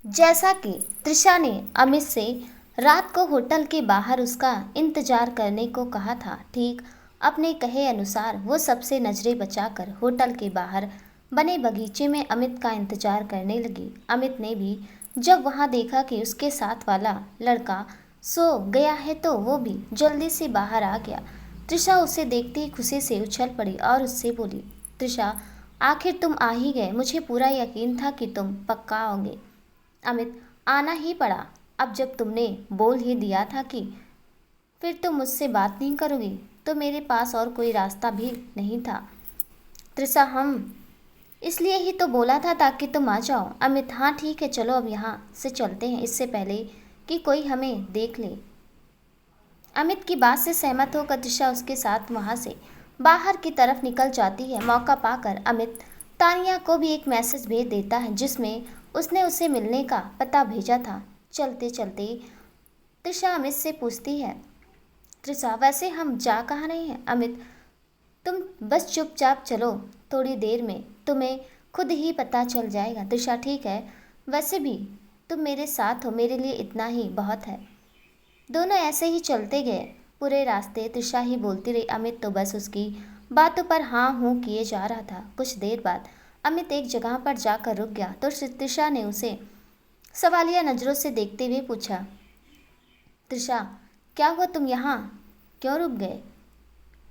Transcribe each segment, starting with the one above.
जैसा कि त्रिशा ने अमित से रात को होटल के बाहर उसका इंतजार करने को कहा था, ठीक अपने कहे अनुसार वो सबसे नजरें बचाकर होटल के बाहर बने बगीचे में अमित का इंतजार करने लगी। अमित ने भी जब वहां देखा कि उसके साथ वाला लड़का सो गया है तो वो भी जल्दी से बाहर आ गया। त्रिशा उसे देखते ही खुशी से उछल पड़ी और उससे बोली, त्रिशा, आखिर तुम आ ही गए। मुझे पूरा यकीन था कि तुम पक्का आओगे। अमित, आना ही पड़ा। अब जब तुमने बोल ही दिया था कि फिर तुम मुझसे बात नहीं करोगी, तो मेरे पास और कोई रास्ता भी नहीं था। त्रिसा, हम इसलिए ही तो बोला था ताकि तुम आ जाओ। अमित, हाँ ठीक है, चलो अब यहाँ से चलते हैं, इससे पहले कि कोई हमें देख ले। अमित की बात से सहमत होकर त्रिशा उसके साथ वहां से बाहर की तरफ निकल जाती है। मौका पाकर अमित तानिया को भी एक मैसेज भेज देता है जिसमें उसने उसे मिलने का पता भेजा था। चलते चलते त्रिशा अमित से पूछती है, त्रिशा, वैसे हम जा कहाँ रहे हैं? अमित, तुम बस चुपचाप चलो, थोड़ी देर में तुम्हें खुद ही पता चल जाएगा। त्रिशा, ठीक है, वैसे भी तुम मेरे साथ हो, मेरे लिए इतना ही बहुत है। दोनों ऐसे ही चलते गए। पूरे रास्ते त्रिशा ही बोलती रही। अमित तो बस उसकी बातों पर हाँ हूँ किए जा रहा था। कुछ देर बाद अमित एक जगह पर जाकर रुक गया तो त्रिशा ने उसे सवालिया नज़रों से देखते हुए पूछा, त्रिशा, क्या हुआ, तुम यहाँ क्यों रुक गए?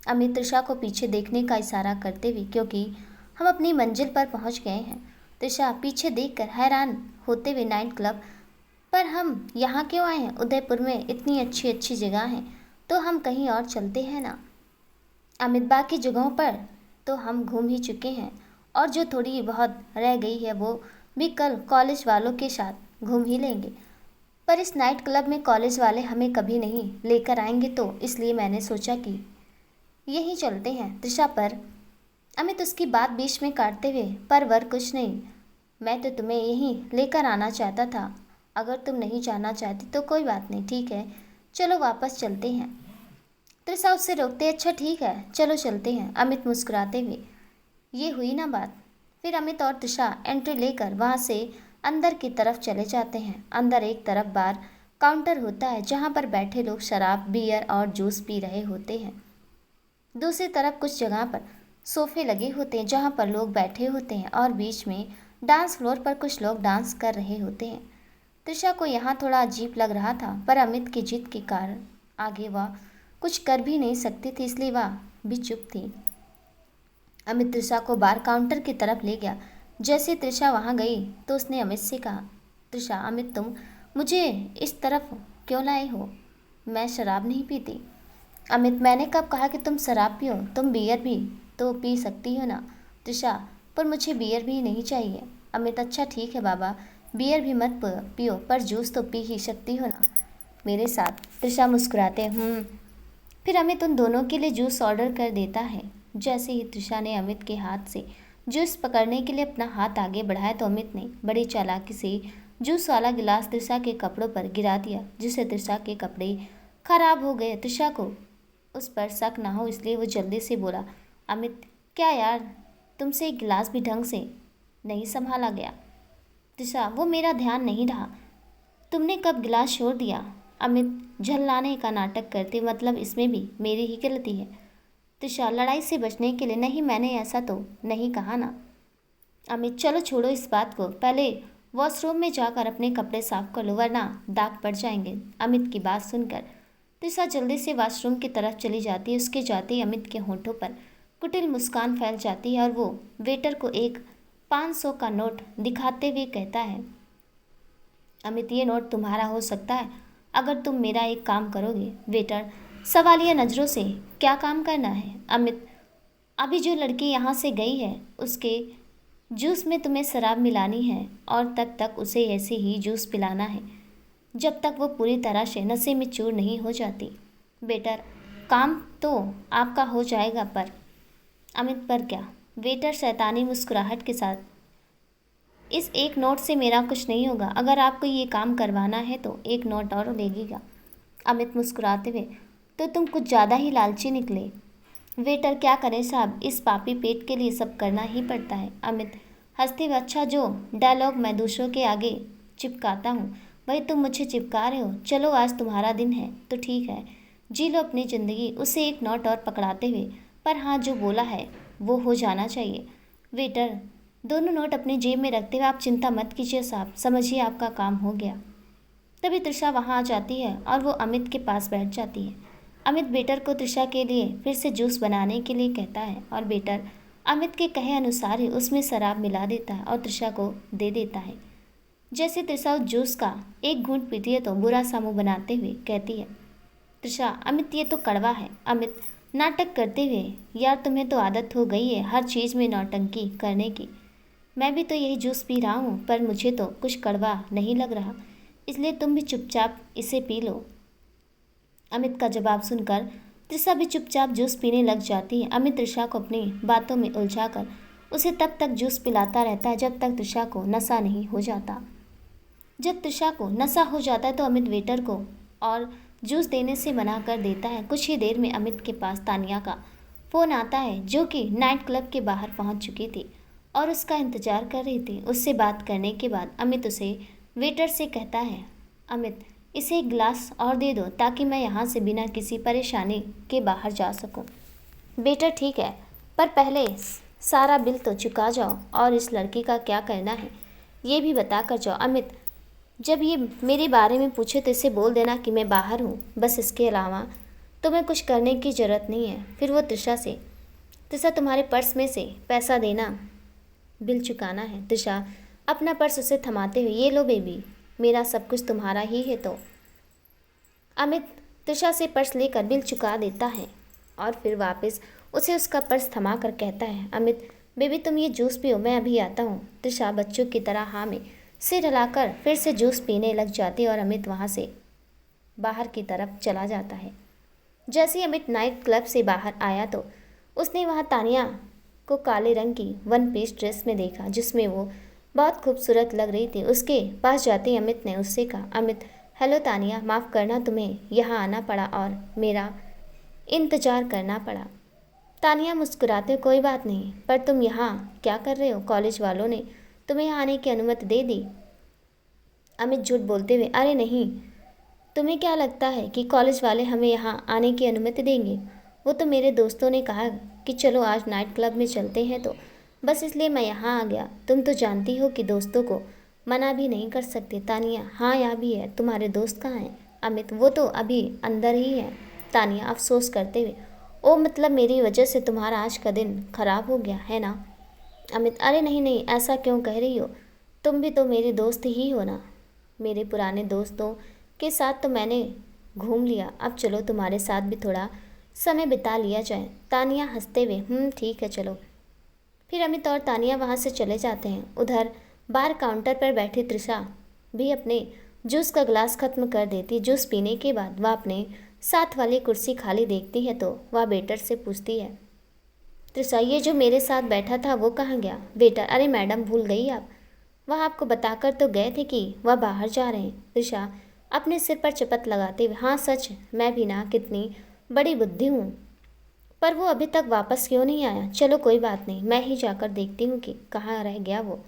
अमित त्रिशा को पीछे देखने का इशारा करते हुए, क्योंकि हम अपनी मंजिल पर पहुँच गए हैं। त्रिशा पीछे देखकर हैरान होते हुए, नाइट क्लब पर हम यहाँ क्यों आए हैं? उदयपुर में इतनी अच्छी अच्छी जगह हैं, तो हम कहीं और चलते हैं ना। अमित, बाकी जगहों पर तो हम घूम ही चुके हैं और जो थोड़ी बहुत रह गई है वो भी कल कॉलेज वालों के साथ घूम ही लेंगे। पर इस नाइट क्लब में कॉलेज वाले हमें कभी नहीं लेकर आएंगे, तो इसलिए मैंने सोचा कि यहीं चलते हैं। त्रिशा पर अमित उसकी बात बीच में काटते हुए, पर वर कुछ नहीं, मैं तो तुम्हें यहीं लेकर आना चाहता था। अगर तुम नहीं जाना चाहती तो कोई बात नहीं, ठीक है, चलो वापस चलते हैं। त्रिशा उससे रोकते, अच्छा ठीक है, चलो चलते हैं। अमित मुस्कुराते हुए, ये हुई ना बात। फिर अमित और त्रिशा एंट्री लेकर वहाँ से अंदर की तरफ चले जाते हैं। अंदर एक तरफ बार काउंटर होता है जहाँ पर बैठे लोग शराब, बियर और जूस पी रहे होते हैं। दूसरी तरफ कुछ जगह पर सोफे लगे होते हैं जहाँ पर लोग बैठे होते हैं और बीच में डांस फ्लोर पर कुछ लोग डांस कर रहे होते हैं। त्रिशा को यहाँ थोड़ा अजीब लग रहा था, पर अमित की जिद के कारण आगे वह कुछ कर भी नहीं सकती थी, इसलिए वह भी चुप थी। अमित त्रिशा को बार काउंटर की तरफ ले गया। जैसे त्रिशा वहाँ गई तो उसने अमित से कहा, त्रिशा, अमित तुम मुझे इस तरफ क्यों लाए हो? मैं शराब नहीं पीती। अमित, मैंने कब कहा कि तुम शराब पियो? तुम बियर भी तो पी सकती हो ना। त्रिशा, पर मुझे बियर भी नहीं चाहिए। अमित, अच्छा ठीक है बाबा, बियर भी मत पियो, पर जूस तो पी ही सकती हो ना मेरे साथ। त्रिशा मुस्कुराते, फिर अमित उन दोनों के लिए जूस ऑर्डर कर देता है। जैसे ही त्रिशा ने अमित के हाथ से जूस पकड़ने के लिए अपना हाथ आगे बढ़ाया तो अमित ने बड़ी चालाकी से जूस वाला गिलास त्रिशा के कपड़ों पर गिरा दिया, जिससे त्रिशा के कपड़े खराब हो गए। त्रिशा को उस पर शक ना हो इसलिए वो जल्दी से बोला, अमित, क्या यार, तुमसे एक गिलास भी ढंग से नहीं संभाला गया। त्रिशा, वो मेरा ध्यान नहीं रहा, तुमने कब गिलास छोड़ दिया? अमित झल्लाने का नाटक करते, मतलब इसमें भी मेरी ही गलती है। त्रिशा लड़ाई से बचने के लिए, नहीं मैंने ऐसा तो नहीं कहा ना। अमित, चलो छोड़ो इस बात को, पहले वॉशरूम में जाकर अपने कपड़े साफ कर लो वरना दाग पड़ जाएंगे। अमित की बात सुनकर त्रिशा जल्दी से वॉशरूम की तरफ चली जाती है। उसके जाते ही अमित के होठों पर कुटिल मुस्कान फैल जाती है और वो वेटर को एक 500 का नोट दिखाते हुए कहता है, अमित, ये नोट तुम्हारा हो सकता है अगर तुम मेरा एक काम करोगे। वेटर सवालिया नज़रों से, क्या काम करना है? अमित, अभी जो लड़की यहाँ से गई है उसके जूस में तुम्हें शराब मिलानी है और तब तक उसे ऐसे ही जूस पिलाना है जब तक वो पूरी तरह से नशे में चूर नहीं हो जाती। वेटर, काम तो आपका हो जाएगा, पर अमित, पर क्या? वेटर शैतानी मुस्कुराहट के साथ, इस एक नोट से मेरा कुछ नहीं होगा, अगर आपको ये काम करवाना है तो एक नोट और लगेगा। अमित मुस्कुराते हुए, तो तुम कुछ ज़्यादा ही लालची निकले। वेटर, क्या करें साहब, इस पापी पेट के लिए सब करना ही पड़ता है। अमित हंसते हुए, अच्छा, जो डायलॉग मैं दूसरों के आगे चिपकाता हूँ वही तुम मुझे चिपका रहे हो। चलो आज तुम्हारा दिन है तो ठीक है, जी लो अपनी ज़िंदगी। उसे एक नोट और पकड़ाते हुए, पर हाँ जो बोला है वो हो जाना चाहिए। वेटर दोनों नोट अपनी जेब में रखते हुए, आप चिंता मत कीजिए साहब, समझिए आपका काम हो गया। तभी तृषा वहाँ आ जाती है और वो अमित के पास बैठ जाती है। अमित बेटर को तृषा के लिए फिर से जूस बनाने के लिए कहता है और बेटर अमित के कहे अनुसार ही उसमें शराब मिला देता है और तृषा को दे देता है। जैसे तृषा उस जूस का एक घूंट पीती है तो बुरा सा मुंह बनाते हुए कहती है, तृषा अमित ये तो कड़वा है। अमित नाटक करते हुए, यार तुम्हें तो आदत हो गई है हर चीज़ में नौटंकी करने की। मैं भी तो यही जूस पी रहा हूँ पर मुझे तो कुछ कड़वा नहीं लग रहा, इसलिए तुम भी चुपचाप इसे पी लो। अमित का जवाब सुनकर तृषा भी चुपचाप जूस पीने लग जाती है। अमित तृषा को अपनी बातों में उलझाकर उसे तब तक जूस पिलाता रहता है जब तक तृषा को नशा नहीं हो जाता। जब तृषा को नशा हो जाता है तो अमित वेटर को और जूस देने से मना कर देता है। कुछ ही देर में अमित के पास तानिया का फ़ोन आता है जो कि नाइट क्लब के बाहर पहुंच चुकी थी और उसका इंतज़ार कर रही थी। उससे बात करने के बाद अमित उसे वेटर से कहता है, अमित इसे एक गिलास और दे दो ताकि मैं यहाँ से बिना किसी परेशानी के बाहर जा सकूँ। बेटर ठीक है, पर पहले सारा बिल तो चुका जाओ और इस लड़की का क्या करना है ये भी बता कर जाओ। अमित जब ये मेरे बारे में पूछे तो इसे बोल देना कि मैं बाहर हूँ, बस इसके अलावा तुम्हें कुछ करने की ज़रूरत नहीं है। फिर वो तृषा तुम्हारे पर्स में से पैसा देना, बिल चुकाना है। तृषा अपना पर्स उसे थमाते हुए, ये लो बेबी, मेरा सब कुछ तुम्हारा ही है। तो अमित तृषा से पर्स लेकर बिल चुका देता है और फिर वापस उसे उसका पर्स थमा कर कहता है, अमित बेबी तुम ये जूस पियो, मैं अभी आता हूँ। तृषा बच्चों की तरह हाँ में सिर हिलाकर फिर से जूस पीने लग जाती है और अमित वहाँ से बाहर की तरफ चला जाता है। जैसे ही अमित नाइट क्लब से बाहर आया तो उसने वहाँ तानिया को काले रंग की वन पीस ड्रेस में देखा जिसमें वो बहुत खूबसूरत लग रही थी। उसके पास जाते ही अमित ने उससे कहा, अमित हेलो तानिया, माफ़ करना तुम्हें यहाँ आना पड़ा और मेरा इंतज़ार करना पड़ा। तानिया मुस्कुराते, कोई बात नहीं, पर तुम यहाँ क्या कर रहे हो? कॉलेज वालों ने तुम्हें यहाँ आने की अनुमति दे दी? अमित झूठ बोलते हुए, अरे नहीं, तुम्हें क्या लगता है कि कॉलेज वाले हमें यहाँ आने की अनुमति देंगे? वो तो मेरे दोस्तों ने कहा कि चलो आज नाइट क्लब में चलते हैं तो बस इसलिए मैं यहाँ आ गया। तुम तो जानती हो कि दोस्तों को मना भी नहीं कर सकते। तानिया हाँ यहाँ भी है, तुम्हारे दोस्त कहाँ हैं? अमित वो तो अभी अंदर ही है। तानिया अफसोस करते हुए, ओ मतलब मेरी वजह से तुम्हारा आज का दिन खराब हो गया है ना? अमित अरे नहीं नहीं, ऐसा क्यों कह रही हो? तुम भी तो मेरे दोस्त ही हो ना। मेरे पुराने दोस्तों के साथ तो मैंने घूम लिया, अब चलो तुम्हारे साथ भी थोड़ा समय बिता लिया जाए। तानिया हंसते हुए, ठीक है चलो। फिर अमित और तानिया वहाँ से चले जाते हैं। उधर बार काउंटर पर बैठी तृषा भी अपने जूस का गिलास खत्म कर देती। जूस पीने के बाद वह अपने साथ वाली कुर्सी खाली देखती है तो वह वेटर से पूछती है, तृषा ये जो मेरे साथ बैठा था वो कहाँ गया? वेटर अरे मैडम भूल गई आप, वह आपको बताकर तो गए थे कि वह बाहर जा रहे हैं। तृषा अपने सिर पर चपत लगाते हुए, हाँ सच, मैं भी ना कितनी बड़ी बुद्धि हूँ, पर वो अभी तक वापस क्यों नहीं आया? चलो कोई बात नहीं, मैं ही जाकर देखती हूँ कि कहाँ रह गया वो।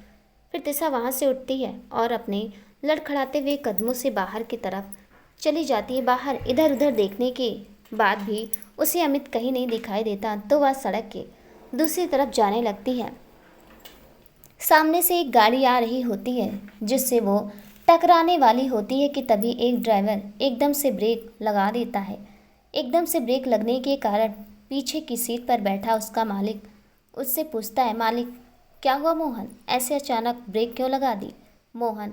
फिर तृषा वहाँ से उठती है और अपने लड़खड़ाते हुए कदमों से बाहर की तरफ चली जाती है। बाहर इधर उधर देखने के बाद भी उसे अमित कहीं नहीं दिखाई देता तो वह सड़क के दूसरी तरफ जाने लगती है। सामने से एक गाड़ी आ रही होती है जिससे वो टकराने वाली होती है कि तभी एक ड्राइवर एकदम से ब्रेक लगा देता है। एकदम से ब्रेक लगने के कारण पीछे की सीट पर बैठा उसका मालिक उससे पूछता है, मालिक क्या हुआ मोहन, ऐसे अचानक ब्रेक क्यों लगा दी? मोहन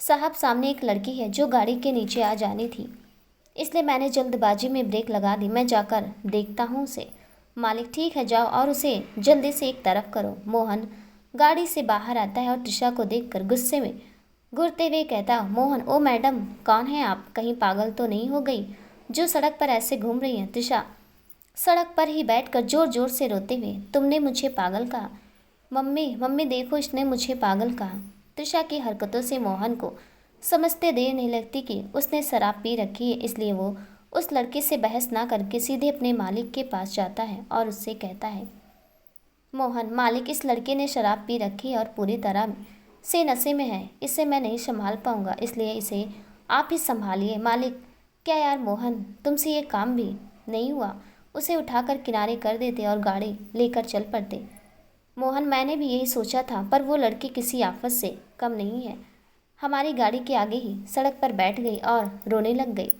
साहब सामने एक लड़की है जो गाड़ी के नीचे आ जानी थी, इसलिए मैंने जल्दबाजी में ब्रेक लगा दी, मैं जाकर देखता हूँ उसे। मालिक ठीक है जाओ और उसे जल्दी से एक तरफ करो। मोहन गाड़ी से बाहर आता है और तृषा को देखकर गुस्से में घूरते हुए कहता, मोहन ओ मैडम कौन है आप, कहीं पागल तो नहीं हो गई जो सड़क पर ऐसे घूम रही हैं? तृषा सड़क पर ही बैठकर जोर जोर से रोते हुए, तुमने मुझे पागल कहा? मम्मी मम्मी देखो इसने मुझे पागल कहा। तृषा की हरकतों से मोहन को समझते देर नहीं लगती कि उसने शराब पी रखी है, इसलिए वो उस लड़के से बहस ना करके सीधे अपने मालिक के पास जाता है और उससे कहता है, मोहन मालिक इस लड़के ने शराब पी रखी है और पूरी तरह से नशे में है, इसे मैं नहीं संभाल पाऊंगा, इसलिए इसे आप ही संभालिए। मालिक, क्या यार मोहन, तुमसे ये काम भी नहीं हुआ? उसे उठाकर किनारे कर देते और गाड़ी लेकर चल पड़ते। मोहन, मैंने भी यही सोचा था, पर वो लड़की किसी आफत से कम नहीं है। हमारी गाड़ी के आगे ही सड़क पर बैठ गई और रोने लग गई।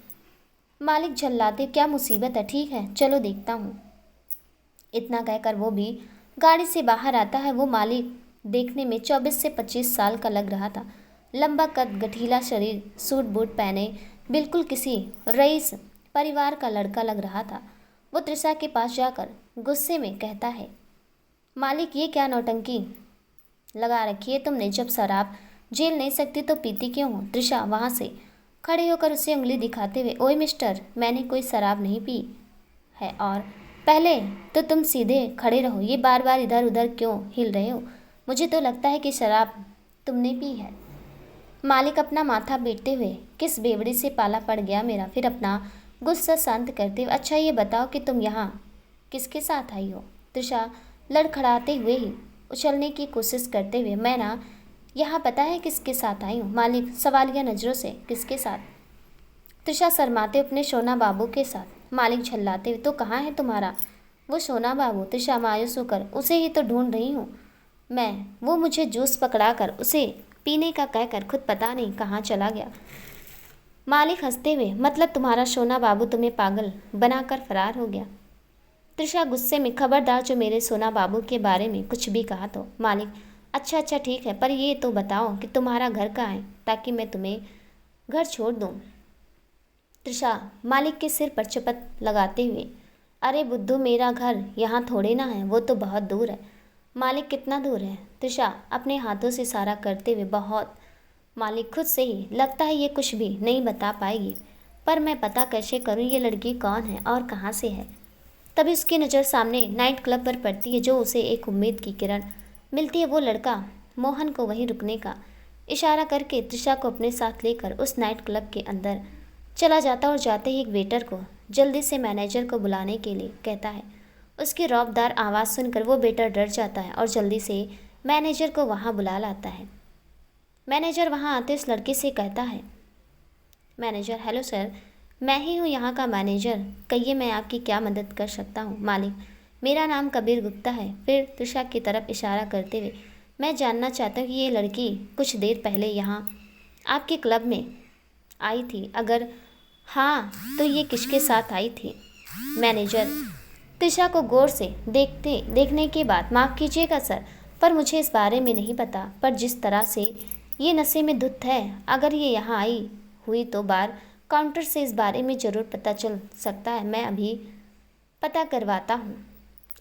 मालिक झल्लाते, क्या मुसीबत है? ठीक है, चलो देखता हूँ। इतना कहकर वो भी गाड़ी से बाहर आता है। वो मालिक देखने में 24 से 25 साल का लग रहा था। लंबा कद, गठीला शरीर, सूट बूट पहने बिल्कुल किसी रईस परिवार का लड़का लग रहा था। वो त्रिशा के पास जाकर गुस्से में कहता है, मालिक, ये क्या नौटंकी लगा रखी है तुमने? जब शराब झेल नहीं सकती तो पीती क्यों हो? त्रिशा वहाँ से खड़े होकर उसे उंगली दिखाते हुए, ओए मिस्टर, मैंने कोई शराब नहीं पी है, और पहले तो तुम सीधे खड़े रहो, ये बार बार इधर उधर क्यों हिल रहे हो? मुझे तो लगता है कि शराब तुमने पी है। मालिक अपना माथा पीटते हुए, किस बेवड़ी से पाला पड़ गया मेरा। फिर अपना गुस्सा शांत करते हुए, अच्छा ये बताओ कि तुम यहाँ किसके साथ आई हो? त्रिशा लड़खड़ाते हुए ही उछलने की कोशिश करते हुए, मैं ना यहाँ पता है किसके साथ आई हूँ। मालिक सवालिया नज़रों से, किसके साथ? त्रिशा शर्माते अपने सोना बाबू के साथ। मालिक झल्लाते हुए, तो कहाँ है तुम्हारा वो सोना बाबू? त्रिशा मायूस होकर, उसे ही तो ढूंढ रही हूँ मैं। वो मुझे जूस पकड़ा कर उसे पीने का कहकर खुद पता नहीं कहाँ चला गया। मालिक हंसते हुए, मतलब तुम्हारा सोना बाबू तुम्हें पागल बनाकर फरार हो गया? त्रिशा गुस्से में, खबरदार जो मेरे सोना बाबू के बारे में कुछ भी कहा तो। मालिक, अच्छा अच्छा ठीक है, पर ये तो बताओ कि तुम्हारा घर कहाँ है, ताकि मैं तुम्हें घर छोड़ दूँ। त्रिशा मालिक के सिर पर चपत लगाते हुए, अरे बुद्धू, मेरा घर यहाँ थोड़े ना है, वो तो बहुत दूर है। मालिक, कितना दूर है? त्रिशा अपने हाथों से इशारा करते हुए, बहुत। मालिक खुद से ही लगता है ये कुछ भी नहीं बता पाएगी, पर मैं पता कैसे करूँ ये लड़की कौन है और कहाँ से है। तभी उसकी नज़र सामने नाइट क्लब पर पड़ती है, जो उसे एक उम्मीद की किरण मिलती है। वो लड़का मोहन को वहीं रुकने का इशारा करके त्रिशा को अपने साथ लेकर उस नाइट क्लब के अंदर चला जाता और जाते ही एक वेटर को जल्दी से मैनेजर को बुलाने के लिए कहता है। उसकी रौबदार आवाज़ सुनकर वो वेटर डर जाता है और जल्दी से मैनेजर को वहाँ बुला लाता है। मैनेजर वहाँ आते उस लड़के से कहता है, मैनेजर, हेलो सर, मैं ही हूँ यहाँ का मैनेजर, कहिए मैं आपकी क्या मदद कर सकता हूँ? मालिक, मेरा नाम कबीर गुप्ता है। फिर त्रिशा की तरफ इशारा करते हुए, मैं जानना चाहता हूँ कि ये लड़की कुछ देर पहले यहाँ आपके क्लब में आई थी? अगर हाँ तो ये किसके साथ आई थी? मैनेजर त्रिशा को गौर से देखने के बाद, माफ़ कीजिएगा सर, पर मुझे इस बारे में नहीं पता, पर जिस तरह से ये नशे में धुत है, अगर ये यहाँ आई हुई तो बार काउंटर से इस बारे में ज़रूर पता चल सकता है। मैं अभी पता करवाता हूँ।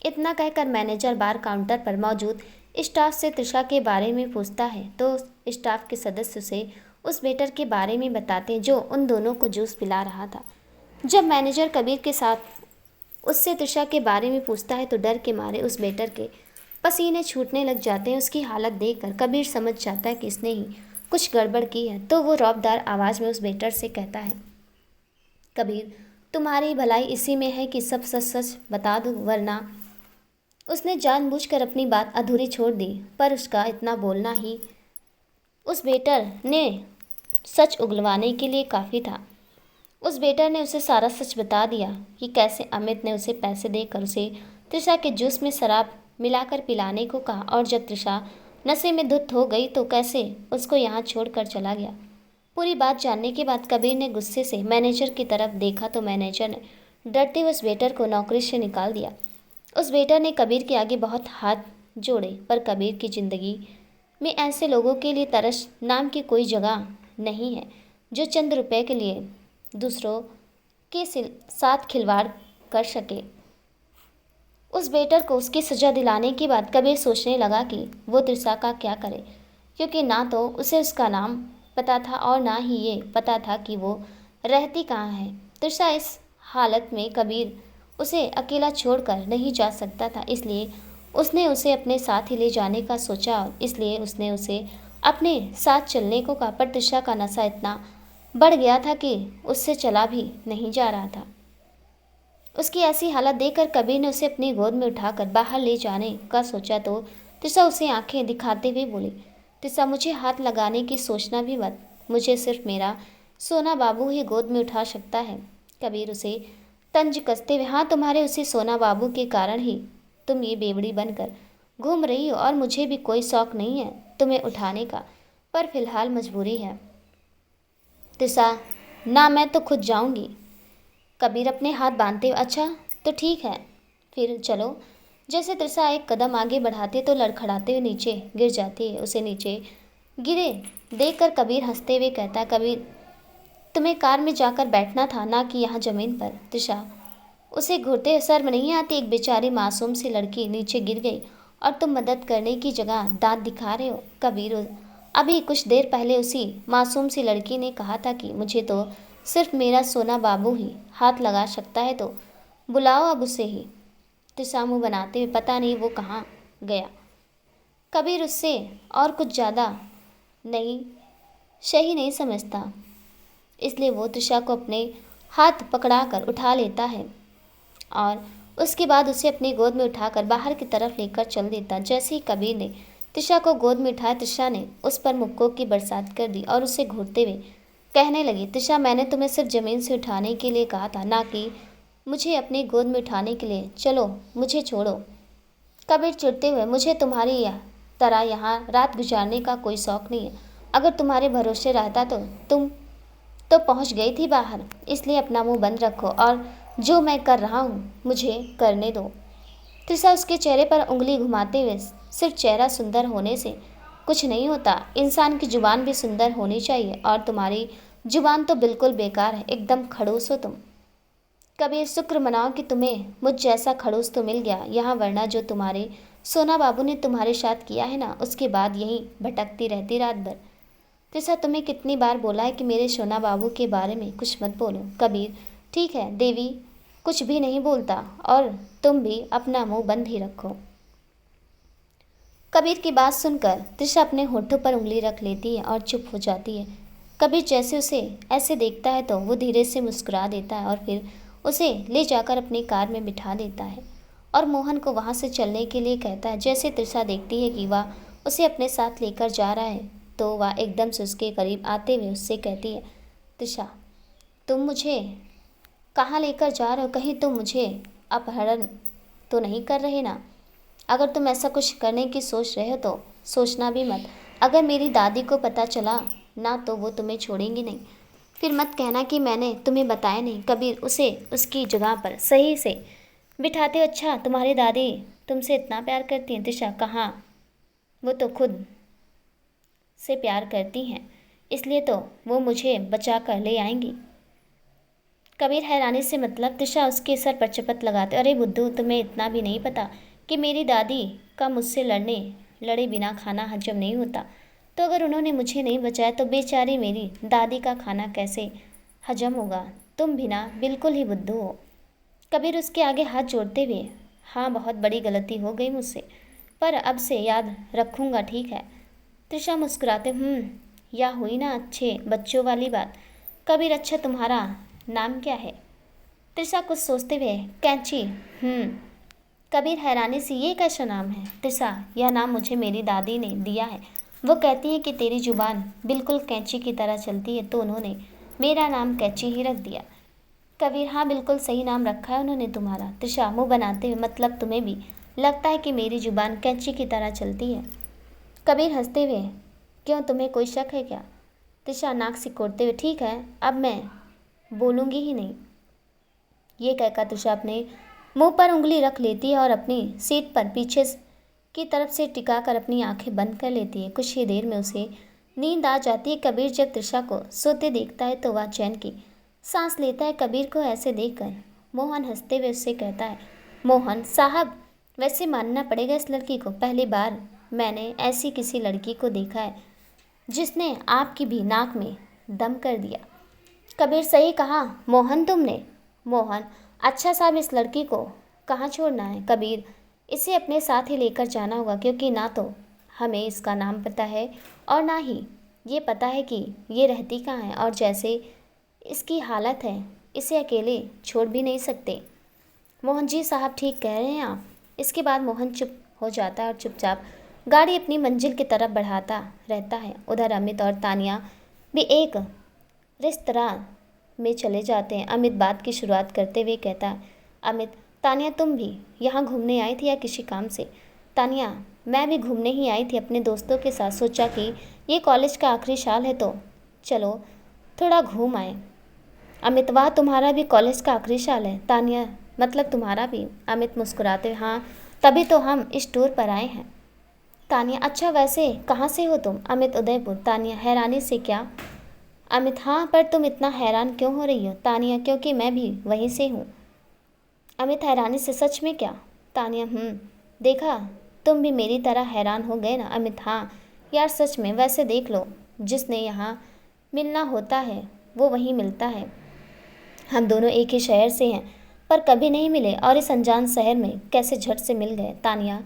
इतना कहकर मैनेजर बार काउंटर पर मौजूद स्टाफ से त्रिशा के बारे में पूछता है, तो स्टाफ के सदस्य से उस वेटर के बारे में बताते हैं जो उन दोनों को जूस पिला रहा था। जब मैनेजर कबीर के साथ उससे त्रिशा के बारे में पूछता है तो डर के मारे उस वेटर के पसीने छूटने लग जाते हैं। उसकी हालत देखकर कबीर समझ जाता है कि इसने ही कुछ गड़बड़ की है, तो वो रौबदार आवाज़ में उस वेटर से कहता है, कबीर, तुम्हारी भलाई इसी में है कि सब सच सच बता दूँ, वरना। उसने जानबूझकर अपनी बात अधूरी छोड़ दी, पर उसका इतना बोलना ही उस वेटर ने सच उगलवाने के लिए काफ़ी था। उस वेटर ने उसे सारा सच बता दिया कि कैसे अमित ने उसे पैसे देकर उसे त्रिशा के जूस में शराब मिलाकर पिलाने को कहा, और जब त्रिशा नशे में धुत हो गई तो कैसे उसको यहाँ छोड़कर चला गया। पूरी बात जानने के बाद कबीर ने गुस्से से मैनेजर की तरफ देखा तो मैनेजर ने डरते हुए उस वेटर को नौकरी से निकाल दिया। उस वेटर ने कबीर के आगे बहुत हाथ जोड़े, पर कबीर की ज़िंदगी में ऐसे लोगों के लिए तरस नाम की कोई जगह नहीं है, जो चंद रुपए के लिए दूसरों के साथ खिलवाड़ कर सके। उस वेटर को उसकी सज़ा दिलाने के बाद कबीर सोचने लगा कि वो त्रिशा का क्या करे, क्योंकि ना तो उसे उसका नाम पता था और ना ही ये पता था कि वो रहती कहाँ है। त्रिशा इस हालत में कबीर उसे अकेला छोड़कर नहीं जा सकता था, इसलिए उसने उसे अपने साथ ही ले जाने का सोचा और इसलिए उसने उसे अपने साथ चलने को कहा। पर त्रिशा का नशा इतना बढ़ गया था कि उससे चला भी नहीं जा रहा था। उसकी ऐसी हालत देखकर कबीर ने उसे अपनी गोद में उठाकर बाहर ले जाने का सोचा तो त्रिशा उसे आंखें दिखाते हुए बोली, तिसा मुझे हाथ लगाने की सोचना भी मत। मुझे सिर्फ मेरा सोना बाबू ही गोद में उठा सकता है। कबीर उसे तंज कसते हुए, हाँ, तुम्हारे उसी सोना बाबू के कारण ही तुम ये बेवड़ी बनकर घूम रही हो और मुझे भी कोई शौक नहीं है तुम्हें उठाने का, पर फिलहाल मजबूरी है। तिसा, ना, मैं तो खुद जाऊंगी। कबीर अपने हाथ बांधते हुए, अच्छा तो ठीक है, फिर चलो। जैसे त्रिसा एक कदम आगे बढ़ाते तो लड़खड़ाते हुए नीचे गिर जाती है। उसे नीचे गिरे देखकर कबीर हंसते हुए कहता, कबीर, तुम्हें कार में जाकर बैठना था, ना कि यहाँ जमीन पर। त्रिशा उसे घूरते, शर्म नहीं आती? एक बेचारी मासूम सी लड़की नीचे गिर गई और तुम मदद करने की जगह दांत दिखा रहे हो। कबीर, अभी कुछ देर पहले उसी मासूम सी लड़की ने कहा था कि मुझे तो सिर्फ मेरा सोना बाबू ही हाथ लगा सकता है, तो बुलाओ अब उसे ही। त्रिशा मुँह बनाते हुए, पता नहीं वो कहाँ गया। कबीर उससे और कुछ ज़्यादा नहीं सही नहीं समझता, इसलिए वो त्रिशा को अपने हाथ पकड़ाकर उठा लेता है और उसके बाद उसे अपनी गोद में उठाकर बाहर की तरफ लेकर चल देता। जैसे ही कबीर ने त्रिशा को गोद में उठाया, त्रिशा ने उस पर मुक्कों की बरसात कर दी और उसे घूरते हुए कहने लगी, त्रिशा, मैंने तुम्हें सिर्फ ज़मीन से उठाने के लिए कहा था, ना कि मुझे अपनी गोद में उठाने के लिए। चलो, मुझे छोड़ो। कबीर चिढ़ते हुए, मुझे तुम्हारी तरह यहाँ रात गुजारने का कोई शौक नहीं है। अगर तुम्हारे भरोसे रहता तो तुम तो पहुँच गई थी बाहर, इसलिए अपना मुंह बंद रखो और जो मैं कर रहा हूँ मुझे करने दो। त्रिशा उसके चेहरे पर उंगली घुमाते हुए, सिर्फ चेहरा सुंदर होने से कुछ नहीं होता, इंसान की जुबान भी सुंदर होनी चाहिए, और तुम्हारी जुबान तो बिल्कुल बेकार है, एकदम खड़ूस हो तुम। कबीर, शुक्र मनाओ कि तुम्हें मुझ जैसा खड़ूस तो मिल गया यहाँ, वरना जो तुम्हारे सोना बाबू ने तुम्हारे साथ किया है ना, उसके बाद यहीं भटकती रहती रात भर। त्रिशा, तुम्हें कितनी बार बोला है कि मेरे सोना बाबू के बारे में कुछ मत बोलो। कबीर, ठीक है देवी, कुछ भी नहीं बोलता, और तुम भी अपना मुंह बंद ही रखो। कबीर की बात सुनकर त्रिशा अपने होठों पर उंगली रख लेती है और चुप हो जाती है। कबीर जैसे उसे ऐसे देखता है तो वो धीरे से मुस्कुरा देता है और फिर उसे ले जाकर अपनी कार में बिठा देता है और मोहन को वहाँ से चलने के लिए कहता है। जैसे त्रिशा देखती है कि वह उसे अपने साथ लेकर जा रहा है तो वह एकदम से उसके करीब आते हुए उससे कहती है, त्रिशा, तुम मुझे कहाँ लेकर जा रहे हो? कहीं तुम मुझे अपहरण तो नहीं कर रहे ना? अगर तुम ऐसा कुछ करने की सोच रहे हो तो सोचना भी मत। अगर मेरी दादी को पता चला ना तो वो तुम्हें छोड़ेंगी नहीं। फिर मत कहना कि मैंने तुम्हें बताया नहीं। कबीर उसे उसकी जगह पर सही से बिठाते हो। अच्छा, तुम्हारी दादी तुमसे इतना प्यार करती हैं? त्रिशा, कहाँ, वो तो खुद से प्यार करती हैं, इसलिए तो वो मुझे बचा कर ले आएंगी। कबीर हैरानी से, मतलब? त्रिशा उसके सर पर चपत लगाते, अरे बुद्धू, तुम्हें इतना भी नहीं पता कि मेरी दादी का मुझसे लड़े बिना खाना हजम नहीं होता। तो अगर उन्होंने मुझे नहीं बचाया तो बेचारी मेरी दादी का खाना कैसे हजम होगा? तुम भी ना बिल्कुल ही बुद्धू हो। कबीर उसके आगे हाथ जोड़ते हुए, हाँ, बहुत बड़ी गलती हो गई मुझसे, पर अब से याद रखूँगा, ठीक है? त्रिशा मुस्कुराते, या हुई ना अच्छे बच्चों वाली बात। कबीर, अच्छा, तुम्हारा नाम क्या है? त्रिशा कुछ सोचते हुए, कैंची। कबीर हैरानी से, ये कैसा नाम है? त्रिशा, यह नाम मुझे मेरी दादी ने दिया है। वो कहती है कि तेरी जुबान बिल्कुल कैंची की तरह चलती है, तो उन्होंने मेरा नाम कैंची ही रख दिया। कबीर, हाँ, बिल्कुल सही नाम रखा है उन्होंने तुम्हारा। त्रिशा मुँह बनाते हुए, मतलब तुम्हें भी लगता है कि मेरी जुबान कैंची की तरह चलती है? कबीर हंसते हुए, क्यों, तुम्हें कोई शक है क्या? त्रिशा नाक सिकोड़ते हुए, ठीक है, अब मैं बोलूँगी ही नहीं। ये कहकर त्रिशा अपने मुंह पर उंगली रख लेती है और अपनी सीट पर पीछे की तरफ से टिकाकर अपनी आंखें बंद कर लेती है। कुछ ही देर में उसे नींद आ जाती है। कबीर जब त्रिशा को सोते देखता है तो वह चैन की सांस लेता है। कबीर को ऐसे देखकर मोहन हंसते हुए उससे कहता है, मोहन साहब, वैसे मानना पड़ेगा इस लड़की को, पहली बार मैंने ऐसी किसी लड़की को देखा है जिसने आपकी भी नाक में दम कर दिया। कबीर, सही कहा मोहन तुमने। मोहन, अच्छा साहब, इस लड़की को कहाँ छोड़ना है? कबीर, इसे अपने साथ ही लेकर जाना होगा, क्योंकि ना तो हमें इसका नाम पता है और ना ही ये पता है कि ये रहती कहाँ है, और जैसे इसकी हालत है इसे अकेले छोड़ भी नहीं सकते। मोहन जी साहब, ठीक कह रहे हैं आप। इसके बाद मोहन चुप हो जाता है और चुपचाप गाड़ी अपनी मंजिल की तरफ बढ़ाता रहता है। उधर अमित और तानिया भी एक रेस्तरां में चले जाते हैं। अमित बात की शुरुआत करते हुए कहता है, अमित, तानिया तुम भी यहाँ घूमने आई थी या किसी काम से? तानिया, मैं भी घूमने ही आई थी अपने दोस्तों के साथ। सोचा कि ये कॉलेज का आखिरी साल है तो चलो थोड़ा घूम आए। अमित, वाह, तुम्हारा भी कॉलेज का आखिरी साल है? तानिया, मतलब तुम्हारा भी? अमित मुस्कुराते हुए, हाँ, तभी तो हम इस टूर पर आए हैं। तानिया, अच्छा, वैसे कहाँ से हो तुम? अमित, उदयपुर। तानिया हैरानी से, क्या? अमित, हाँ, पर तुम इतना हैरान क्यों हो रही हो? तानिया, क्योंकि मैं भी वहीं से हूँ। अमित हैरानी से, सच में क्या? तानिया, देखा, तुम भी मेरी तरह हैरान हो गए ना? अमित, हाँ यार, सच में। वैसे देख लो, जिसने यहाँ मिलना होता है वो वहीं मिलता है। हम दोनों एक ही शहर से हैं पर कभी नहीं मिले और इस अनजान शहर में कैसे झट से मिल गए। तानिया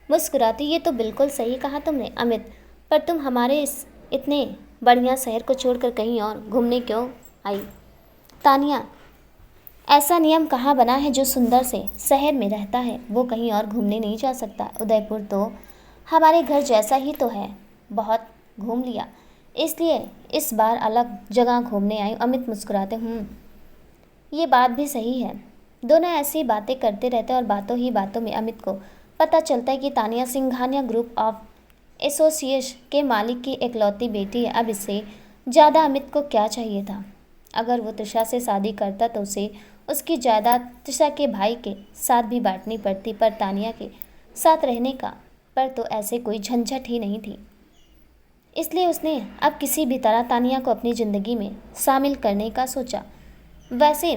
मुस्कुराती, ये तो बिल्कुल सही कहा तुमने। अमित, पर तुम हमारे इस इतने बढ़िया शहर को छोड़कर कहीं और घूमने क्यों आई? तानिया, ऐसा नियम कहाँ बना है जो सुंदर से शहर में रहता है वो कहीं और घूमने नहीं जा सकता? उदयपुर तो हमारे घर जैसा ही तो है, बहुत घूम लिया, इसलिए इस बार अलग जगह घूमने आई। अमित मुस्कुराते, ये बात भी सही है। दोनों ऐसी बातें करते रहते और बातों ही बातों में अमित को पता चलता है कि Tania Singhania group of association के मालिक की इकलौती बेटी है। अब इससे ज़्यादा अमित को क्या चाहिए था? अगर वो त्रिशा से शादी करता तो उसे उसकी जायदाद त्रिशा के भाई के साथ भी बांटनी पड़ती, पर तानिया के साथ रहने का पर तो ऐसे कोई झंझट ही नहीं थी। इसलिए उसने अब किसी भी तरह तानिया को अपनी ज़िंदगी में शामिल करने का सोचा। वैसे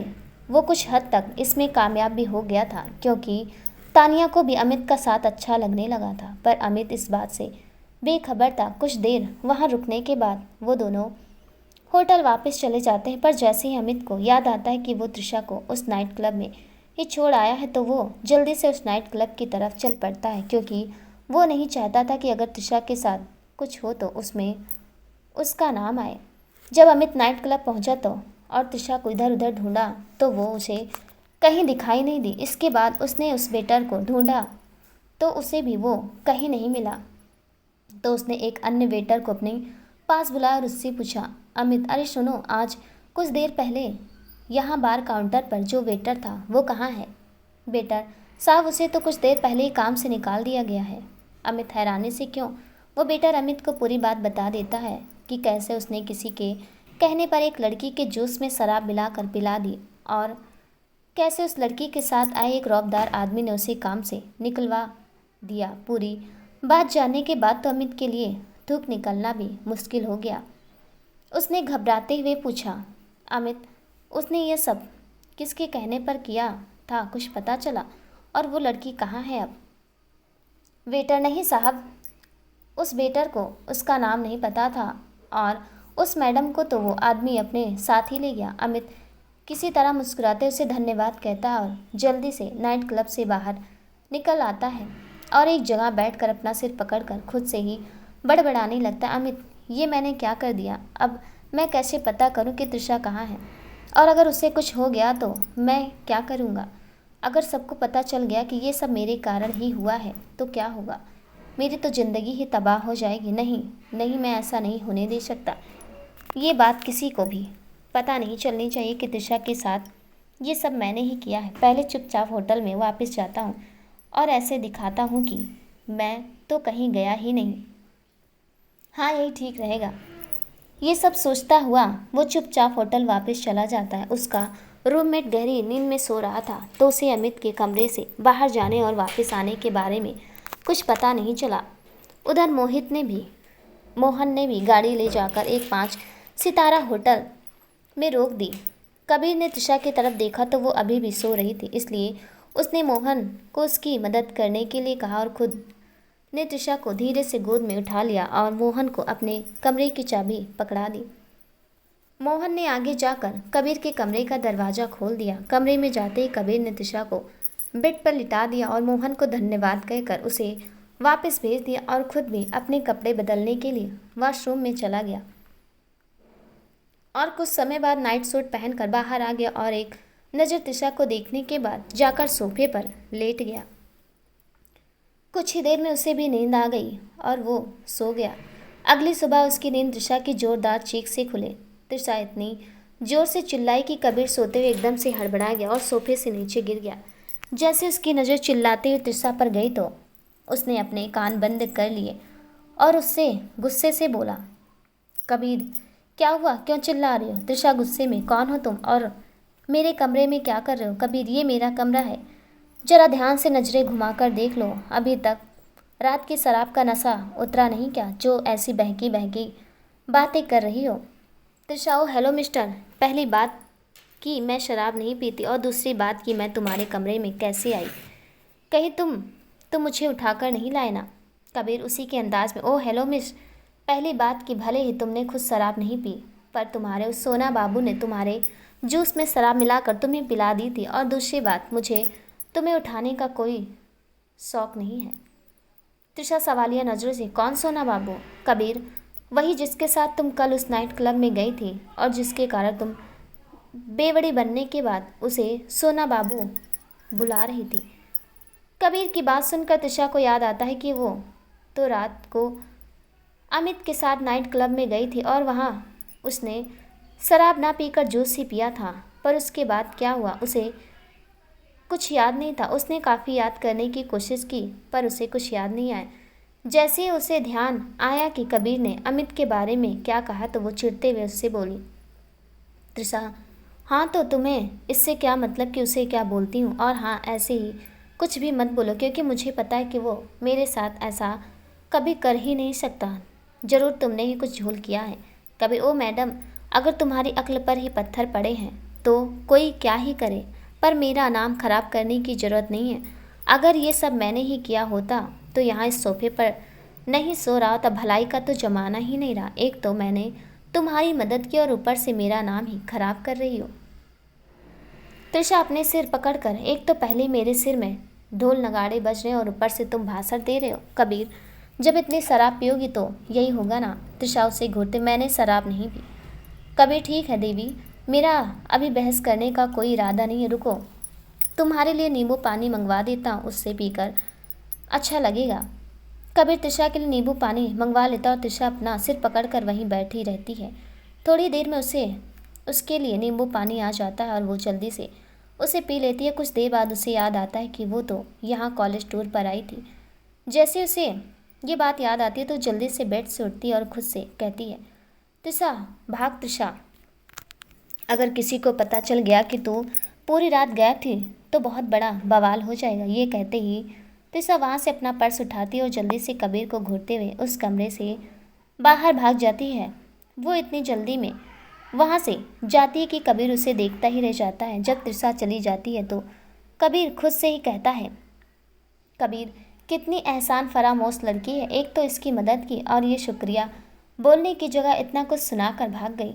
वो कुछ हद तक इसमें कामयाब भी हो गया था, क्योंकि तानिया को भी अमित का साथ अच्छा लगने लगा था। पर अमित इस बात से बेखबर था। कुछ देर वहाँ रुकने के बाद वो दोनों होटल वापस चले जाते हैं, पर जैसे ही अमित को याद आता है कि वो त्रिशा को उस नाइट क्लब में ही छोड़ आया है तो वो जल्दी से उस नाइट क्लब की तरफ चल पड़ता है, क्योंकि वो नहीं चाहता था कि अगर त्रिशा के साथ कुछ हो तो उसमें उसका नाम आए। जब अमित नाइट क्लब पहुंचा तो और त्रिशा को इधर उधर ढूंढा तो वो उसे कहीं दिखाई नहीं दी। इसके बाद उसने उस वेटर को ढूंढा तो उसे भी वो कहीं नहीं मिला। तो उसने एक अन्य वेटर को अपने पास बुलाया और उससे पूछा, अमित, अरे सुनो, आज कुछ देर पहले यहाँ बार काउंटर पर जो वेटर था वो कहाँ है? वेटर साहब, उसे तो कुछ देर पहले ही काम से निकाल दिया गया है। अमित हैरानी से, क्यों? वो वेटर अमित को पूरी बात बता देता है कि कैसे उसने किसी के कहने पर एक लड़की के जूस में शराब मिलाकर पिला दी और कैसे उस लड़की के साथ आए एक रौबदार आदमी ने उसे काम से निकलवा दिया। पूरी बात जानने के बाद तो अमित के लिए धूप निकलना भी मुश्किल हो गया। उसने घबराते हुए पूछा, अमित, उसने ये सब किसके कहने पर किया था, कुछ पता चला? और वो लड़की कहाँ है अब? वेटर, नहीं साहब, उस वेटर को उसका नाम नहीं पता था और उस मैडम को तो वो आदमी अपने साथ ही ले गया। अमित किसी तरह मुस्कुराते उसे धन्यवाद कहता है और जल्दी से नाइट क्लब से बाहर निकल आता है और एक जगह बैठकर अपना सिर पकड़कर खुद से ही बड़बड़ाने लगता है, अमित, ये मैंने क्या कर दिया? अब मैं कैसे पता करूं कि त्रिशा कहाँ है? और अगर उसे कुछ हो गया तो मैं क्या करूँगा? अगर सबको पता चल गया कि ये सब मेरे कारण ही हुआ है तो क्या होगा? मेरी तो ज़िंदगी ही तबाह हो जाएगी। नहीं नहीं, मैं ऐसा नहीं होने दे सकता। ये बात किसी को भी पता नहीं चलनी चाहिए कि त्रिशा के साथ ये सब मैंने ही किया है। पहले चुपचाप होटल में वापस जाता हूँ और ऐसे दिखाता हूँ कि मैं तो कहीं गया ही नहीं। हाँ, यही ठीक रहेगा। ये सब सोचता हुआ वो चुपचाप होटल वापस चला जाता है। उसका रूममेट गहरी नींद में सो रहा था तो उसे अमित के कमरे से बाहर जाने और वापस आने के बारे में कुछ पता नहीं चला। उधर मोहन ने भी गाड़ी ले जाकर एक 5 सितारा होटल में रोक दी। कबीर ने त्रिशा की तरफ देखा तो वो अभी भी सो रही थी, इसलिए उसने मोहन को उसकी मदद करने के लिए कहा और खुद ने त्रिशा को धीरे से गोद में उठा लिया और मोहन को अपने कमरे की चाबी पकड़ा दी। मोहन ने आगे जाकर कबीर के कमरे का दरवाज़ा खोल दिया। कमरे में जाते ही कबीर ने त्रिशा को बेड पर लिटा दिया और मोहन को धन्यवाद कहकर उसे वापस भेज दिया और खुद भी अपने कपड़े बदलने के लिए वॉशरूम में चला गया और कुछ समय बाद नाइट सूट पहनकर बाहर आ गया और एक नज़र त्रिशा को देखने के बाद जाकर सोफे पर लेट गया। कुछ ही देर में उसे भी नींद आ गई और वो सो गया। अगली सुबह उसकी नींद तृषा की जोरदार चीख से खुले। तृषा इतनी जोर से चिल्लाई कि कबीर सोते हुए एकदम से हड़बड़ा गया और सोफे से नीचे गिर गया। जैसे उसकी नज़र चिल्लाते हुए तृषा पर गई तो उसने अपने कान बंद कर लिए और उससे गुस्से से बोला, कबीर क्या हुआ, क्यों चिल्ला रही हो? तृषा गुस्से में, कौन हो तुम और मेरे कमरे में क्या कर रहे हो? कबीर, ये मेरा कमरा है, जरा ध्यान से नजरें घुमाकर देख लो। अभी तक रात की शराब का नशा उतरा नहीं क्या, जो ऐसी बहकी बहकी बातें कर रही हो? तृषा, ओ हेलो मिस्टर, पहली बात कि मैं शराब नहीं पीती और दूसरी बात कि मैं तुम्हारे कमरे में कैसे आई? कहीं तुम मुझे उठाकर नहीं लाए ना? कबीर उसी के अंदाज में, ओ हेलो मिस, पहली बात कि भले ही तुमने खुद शराब नहीं पी, पर तुम्हारे उस सोना बाबू ने तुम्हारे जूस में शराब मिलाकर तुम्हें पिला दी थी, और दूसरी बात, मुझे तुम्हें उठाने का कोई शौक नहीं है। तृषा सवालिया नजरों से, कौन सोना बाबू? कबीर, वही जिसके साथ तुम कल उस नाइट क्लब में गई थी और जिसके कारण तुम बेवड़ी बनने के बाद उसे सोना बाबू बुला रही थी। कबीर की बात सुनकर तृषा को याद आता है कि वो तो रात को अमित के साथ नाइट क्लब में गई थी और वहाँ उसने शराब ना पीकर जूस ही पिया था, पर उसके बाद क्या हुआ उसे कुछ याद नहीं था। उसने काफ़ी याद करने की कोशिश की पर उसे कुछ याद नहीं आया। जैसे ही उसे ध्यान आया कि कबीर ने अमित के बारे में क्या कहा तो वो चिढ़ते हुए उससे बोली, तृषा, हाँ तो तुम्हें इससे क्या मतलब कि उसे क्या बोलती हूँ, और हाँ ऐसे ही कुछ भी मत बोलो क्योंकि मुझे पता है कि वो मेरे साथ ऐसा कभी कर ही नहीं सकता। ज़रूर तुमने ही कुछ झोल किया है। कभी, ओ मैडम, अगर तुम्हारी अक्ल पर ही पत्थर पड़े हैं तो कोई क्या ही करे, पर मेरा नाम खराब करने की ज़रूरत नहीं है। अगर ये सब मैंने ही किया होता तो यहाँ इस सोफे पर नहीं सो रहा होता। भलाई का तो जमाना ही नहीं रहा। एक तो मैंने तुम्हारी मदद की और ऊपर से मेरा नाम ही खराब कर रही हो। तृषा अपने सिर पकड़कर, एक तो पहले मेरे सिर में ढोल नगाड़े बज रहे हैं और ऊपर से तुम भाषण दे रहे हो। कबीर, जब इतनी शराब पियोगी तो यही होगा ना? तृषा उसे घूरते, मैंने शराब नहीं पी। कबीर, ठीक है देवी, मेरा अभी बहस करने का कोई इरादा नहीं है, रुको, तुम्हारे लिए नींबू पानी मंगवा देता हूँ, उससे पीकर अच्छा लगेगा। कबीर तृषा के लिए नींबू पानी मंगवा लेता और तृषा अपना सिर पकड़कर वहीं बैठी रहती है। थोड़ी देर में उसे उसके लिए नींबू पानी आ जाता है और वो जल्दी से उसे पी लेती है। कुछ देर बाद उसे याद आता है कि वो तो यहाँ कॉलेज टूर पर आई थी। जैसे उसे ये बात याद आती है तो जल्दी से बेड से उठती है और खुद से कहती है, तृषा भाग तृषा, अगर किसी को पता चल गया कि तू पूरी रात गायब थी तो बहुत बड़ा बवाल हो जाएगा। ये कहते ही तृषा वहाँ से अपना पर्स उठाती है और जल्दी से कबीर को घूरते हुए उस कमरे से बाहर भाग जाती है। वो इतनी जल्दी में वहाँ से जाती है कि कबीर उसे देखता ही रह जाता है। जब तृषा चली जाती है तो कबीर खुद से ही कहता है, कबीर कितनी एहसान फरामोश लड़की है, एक तो इसकी मदद की और ये शुक्रिया बोलने की जगह इतना कुछ सुनाकर भाग गई।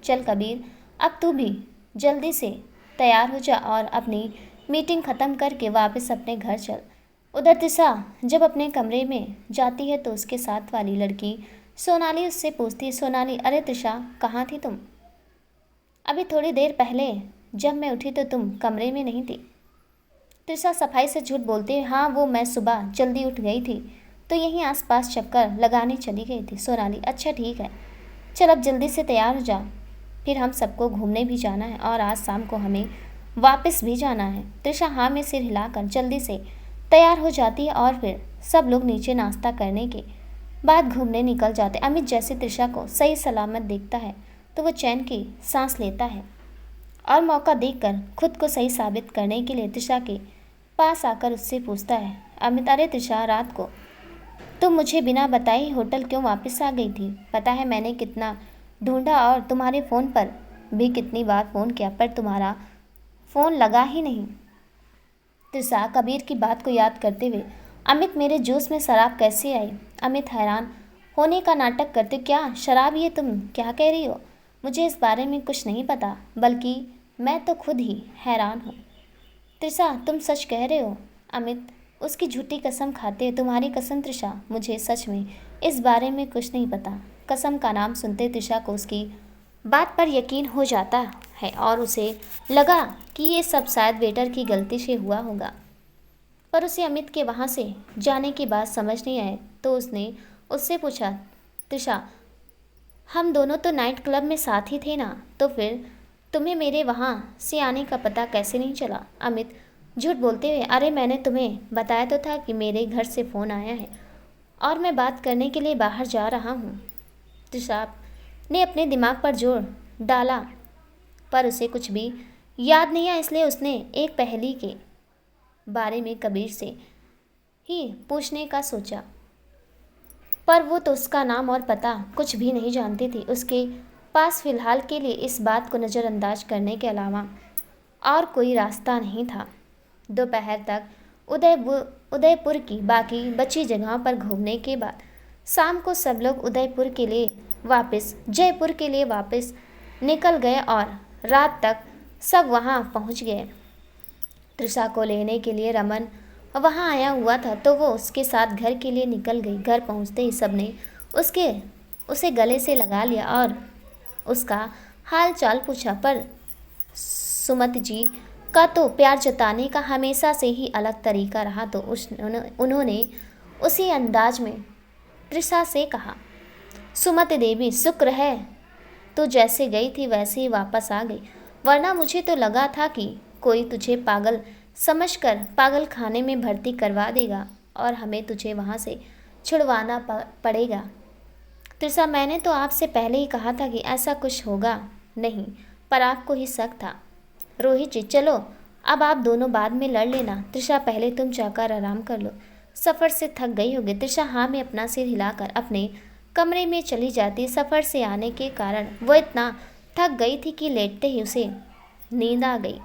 चल कबीर, अब तू भी जल्दी से तैयार हो जा और अपनी मीटिंग ख़त्म करके वापस अपने घर चल। उधर तृषा जब अपने कमरे में जाती है तो उसके साथ वाली लड़की सोनाली उससे पूछती है, सोनाली, अरे तृषा कहाँ थी तुम? अभी थोड़ी देर पहले जब मैं उठी तो तुम कमरे में नहीं थी। तृषा सफाई से झूठ बोलती है, हाँ वो मैं सुबह जल्दी उठ गई थी तो यहीं आसपास चक्कर लगाने चली गई थी। सोनाली, अच्छा ठीक है, चल अब जल्दी से तैयार हो जा, फिर हम सबको घूमने भी जाना है और आज शाम को हमें वापस भी जाना है। तृषा हाँ में सिर हिलाकर जल्दी से तैयार हो जाती है और फिर सब लोग नीचे नाश्ता करने के बाद घूमने निकल जाते। अमित जैसे तृषा को सही सलामत देखता है तो वो चैन की सांस लेता है और मौका देखकर खुद को सही साबित करने के लिए तृषा के पास आकर उससे पूछता है, अमित, अरे तृषा, रात को तुम मुझे बिना बताए ही होटल क्यों वापस आ गई थी? पता है मैंने कितना ढूंढा और तुम्हारे फ़ोन पर भी कितनी बार फ़ोन किया पर तुम्हारा फ़ोन लगा ही नहीं। तृषा कबीर की बात को याद करते हुए, अमित, मेरे जूस में शराब कैसे आई? अमित हैरान होने का नाटक करते, क्या शराब? ये तुम क्या कह रही हो? मुझे इस बारे में कुछ नहीं पता, बल्कि मैं तो खुद ही हैरान हूँ। तृषा, तुम सच कह रहे हो? अमित उसकी झूठी कसम खाते, तुम्हारी कसम तृषा, मुझे सच में इस बारे में कुछ नहीं पता। कसम का नाम सुनते तृषा को उसकी बात पर यकीन हो जाता है और उसे लगा कि ये सब शायद वेटर की गलती से हुआ होगा, पर उसे अमित के वहाँ से जाने की बात समझ नहीं आए तो उसने उससे पूछा, त्रिशा, हम दोनों तो नाइट क्लब में साथ ही थे ना, तो फिर तुम्हें मेरे वहाँ से आने का पता कैसे नहीं चला? अमित झूठ बोलते हुए, अरे मैंने तुम्हें बताया तो था कि मेरे घर से फ़ोन आया है और मैं बात करने के लिए बाहर जा रहा हूँ। त्रिशा ने अपने दिमाग पर जोर डाला पर उसे कुछ भी याद नहीं आया, इसलिए उसने एक पहेली के बारे में कबीर से ही पूछने का सोचा, पर वो तो उसका नाम और पता कुछ भी नहीं जानती थी। उसके पास फिलहाल के लिए इस बात को नज़रअंदाज करने के अलावा और कोई रास्ता नहीं था। दोपहर तक उदयपुर की बाकी बची जगहों पर घूमने के बाद शाम को सब लोग जयपुर के लिए वापस निकल गए और रात तक सब वहाँ पहुँच गए। त्रिशा को लेने के लिए रमन वहाँ आया हुआ था तो वो उसके साथ घर के लिए निकल गई। घर पहुँचते ही सबने उसे गले से लगा लिया और उसका हाल चाल पूछा, पर सुमति जी का तो प्यार जताने का हमेशा से ही अलग तरीका रहा, तो उन्होंने उसी अंदाज में त्रिशा से कहा, सुमति देवी, शुक्र है तो जैसे गई थी वैसे ही वापस आ गई, वरना मुझे तो लगा था कि कोई तुझे पागल समझकर पागल खाने में भर्ती करवा देगा और हमें तुझे वहाँ से छुड़वाना पड़ेगा। त्रिशा, मैंने तो आपसे पहले ही कहा था कि ऐसा कुछ होगा नहीं, पर आपको ही शक था। रोहित जी, चलो अब आप दोनों बाद में लड़ लेना। त्रिशा, पहले तुम जाकर आराम कर लो, सफ़र से थक गई होगी। त्रिशा हाँ में अपना सिर हिलाकर अपने कमरे में चली जाती। सफ़र से आने के कारण वो इतना थक गई थी कि लेटते ही उसे नींद आ गई।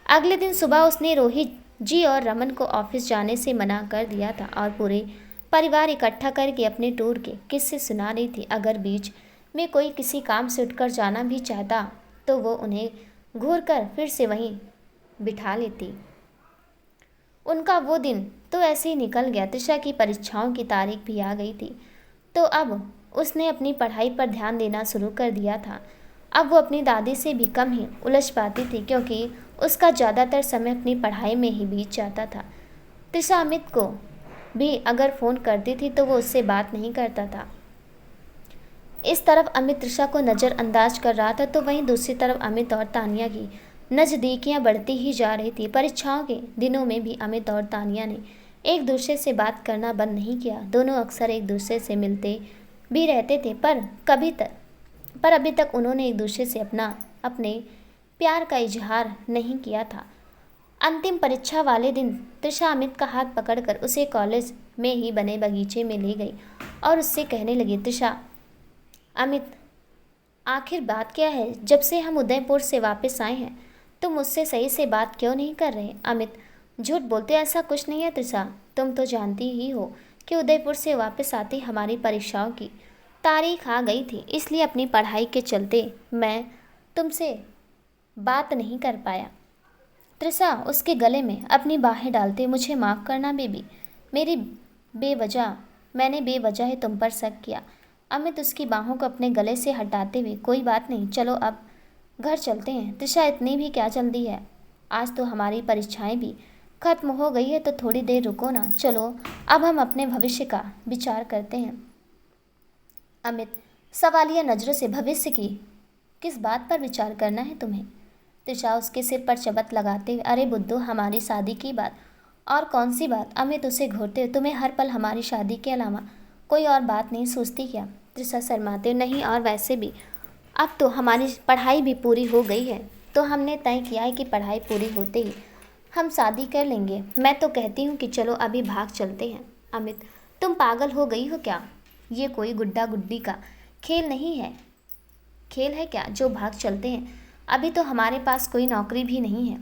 अगले दिन सुबह उसने रोहित जी और रमन को ऑफिस जाने से मना कर दिया था और पूरे परिवार इकट्ठा करके अपने टूर के किस्से सुना रही थी। अगर बीच में कोई किसी काम से उठकर जाना भी चाहता तो वो उन्हें घूर कर फिर से वहीं बिठा लेती। उनका वो दिन तो ऐसे ही निकल गया। त्रिशा की परीक्षाओं की तारीख भी आ गई थी तो अब उसने अपनी पढ़ाई पर ध्यान देना शुरू कर दिया था। अब वो अपनी दादी से भी कम ही उलझ पाती थी क्योंकि उसका ज़्यादातर समय अपनी पढ़ाई में ही बीत जाता था। त्रिशा अमित को भी अगर फ़ोन करती थी तो वो उससे बात नहीं करता था। इस तरफ अमित त्रिशा को नज़रअंदाज कर रहा था तो वहीं दूसरी तरफ अमित और तानिया की नज़दीकियाँ बढ़ती ही जा रही थी। परीक्षाओं के दिनों में भी अमित और तानिया ने एक दूसरे से बात करना बंद नहीं किया। दोनों अक्सर एक दूसरे से मिलते भी रहते थे पर अभी तक उन्होंने एक दूसरे से अपने प्यार का इजहार नहीं किया था। अंतिम परीक्षा वाले दिन त्रिशा अमित का हाथ पकड़कर उसे कॉलेज में ही बने बगीचे में ले गई और उससे कहने लगी, त्रिशा, अमित, आखिर बात क्या है? जब से हम उदयपुर से वापस आए हैं तुम मुझसे सही से बात क्यों नहीं कर रहे? अमित झूठ बोलते, ऐसा कुछ नहीं है त्रिशा, तुम तो जानती ही हो कि उदयपुर से वापस आते हमारी परीक्षाओं की तारीख आ गई थी, इसलिए अपनी पढ़ाई के चलते मैं तुमसे बात नहीं कर पाया। त्रिशा उसके गले में अपनी बाहें डालते, मुझे माफ़ करना बेबी, मैंने बेवजह ही तुम पर शक किया। अमित उसकी बाहों को अपने गले से हटाते हुए, कोई बात नहीं, चलो अब घर चलते हैं। त्रिशा, इतनी भी क्या जल्दी है? आज तो हमारी परीक्षाएं भी खत्म हो गई है तो थोड़ी देर रुको ना। चलो अब हम अपने भविष्य का विचार करते हैं। अमित सवालिया नज़रों से, भविष्य की किस बात पर विचार करना है तुम्हें? त्रिशा उसके सिर पर चबत लगाते हुए, अरे बुद्धू, हमारी शादी की बात। और कौन सी बात? अमित उसे घूरते हुए, तुम्हें हर पल हमारी शादी के अलावा कोई और बात नहीं सोचती क्या? त्रिशा शर्माते, नहीं, और वैसे भी अब तो हमारी पढ़ाई भी पूरी हो गई है तो हमने तय किया है कि पढ़ाई पूरी होते ही हम शादी कर लेंगे। मैं तो कहती हूँ कि चलो अभी भाग चलते हैं। अमित, तुम पागल हो गई हो क्या? ये कोई गुड्डा गुड्डी का खेल नहीं है, खेल है क्या जो भाग चलते हैं? अभी तो हमारे पास कोई नौकरी भी नहीं है।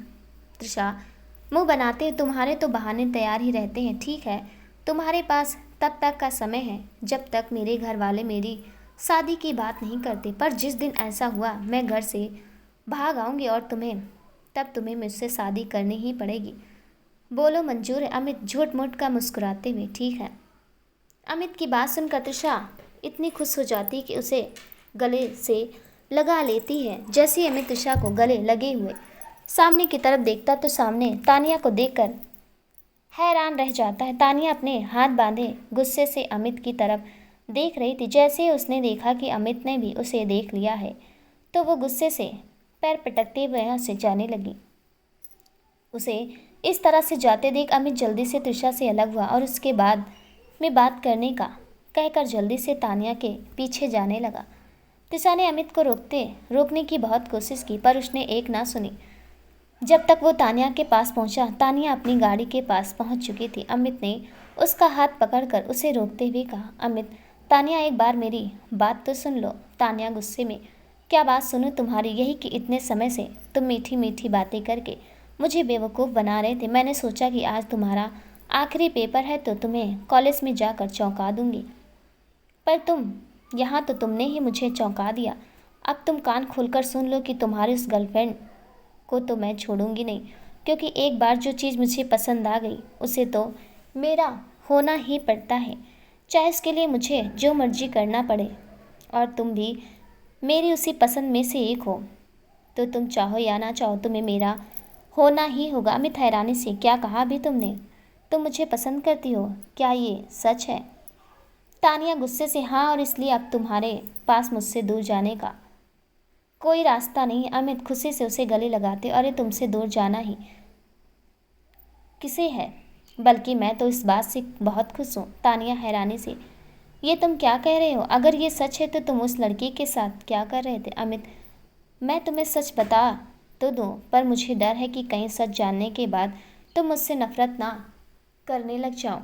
त्रिशा मुंह बनाते, तुम्हारे तो बहाने तैयार ही रहते हैं। ठीक है, तुम्हारे पास तब तक का समय है जब तक मेरे घर वाले मेरी शादी की बात नहीं करते, पर जिस दिन ऐसा हुआ मैं घर से भाग आऊँगी और तब तुम्हें मुझसे शादी करनी ही पड़ेगी। बोलो मंजूर है? अमित झूठ मूठ का मुस्कुराते हुए, ठीक है। अमित की बात सुनकर त्रिशा इतनी खुश हो जाती कि उसे गले से लगा लेती है। जैसे ही अमित त्रिशा को गले लगे हुए सामने की तरफ देखता तो सामने तानिया को देखकर हैरान रह जाता है। तानिया अपने हाथ बांधे गुस्से से अमित की तरफ देख रही थी। जैसे ही उसने देखा कि अमित ने भी उसे देख लिया है तो वो गुस्से से पैर पटकते हुए यहाँ से जाने लगी। उसे इस तरह से जाते देख अमित जल्दी से त्रिशा से अलग हुआ और उसके बाद में बात करने का कहकर जल्दी से तानिया के पीछे जाने लगा। त्रिशा ने अमित को रोकने की बहुत कोशिश की पर उसने एक ना सुनी। जब तक वो तानिया के पास पहुंचा, तानिया अपनी गाड़ी के पास पहुंच चुकी थी। अमित ने उसका हाथ पकड़कर उसे रोकते हुए कहा, अमित, तानिया एक बार मेरी बात तो सुन लो। तानिया गुस्से में, क्या बात सुनूं तुम्हारी? यही कि इतने समय से तुम मीठी मीठी बातें करके मुझे बेवकूफ़ बना रहे थे। मैंने सोचा कि आज तुम्हारा आखिरी पेपर है तो तुम्हें कॉलेज में जाकर चौंका दूंगी, पर यहाँ तो तुमने ही मुझे चौंका दिया। अब तुम कान खोलकर सुन लो कि तुम्हारी उस गर्लफ्रेंड को तो मैं छोड़ूंगी नहीं, क्योंकि एक बार जो चीज़ मुझे पसंद आ गई उसे तो मेरा होना ही पड़ता है, चाहे उसके लिए मुझे जो मर्जी करना पड़े। और तुम भी मेरी उसी पसंद में से एक हो, तो तुम चाहो या ना चाहो तुम्हें मेरा होना ही होगा। अमित हैरानी से, क्या कहा अभी तुमने? तुम मुझे पसंद करती हो, क्या ये सच है? तानिया गुस्से से, हाँ, और इसलिए अब तुम्हारे पास मुझसे दूर जाने का कोई रास्ता नहीं। अमित खुशी से उसे गले लगाते, अरे तुमसे दूर जाना ही किसे है, बल्कि मैं तो इस बात से बहुत खुश हूँ। तानिया हैरानी से, ये तुम क्या कह रहे हो? अगर ये सच है तो तुम उस लड़की के साथ क्या कर रहे थे? अमित, मैं तुम्हें सच बता तो दूँ, पर मुझे डर है कि कहीं सच जानने के बाद तुम मुझसे नफरत ना करने लग जाओ,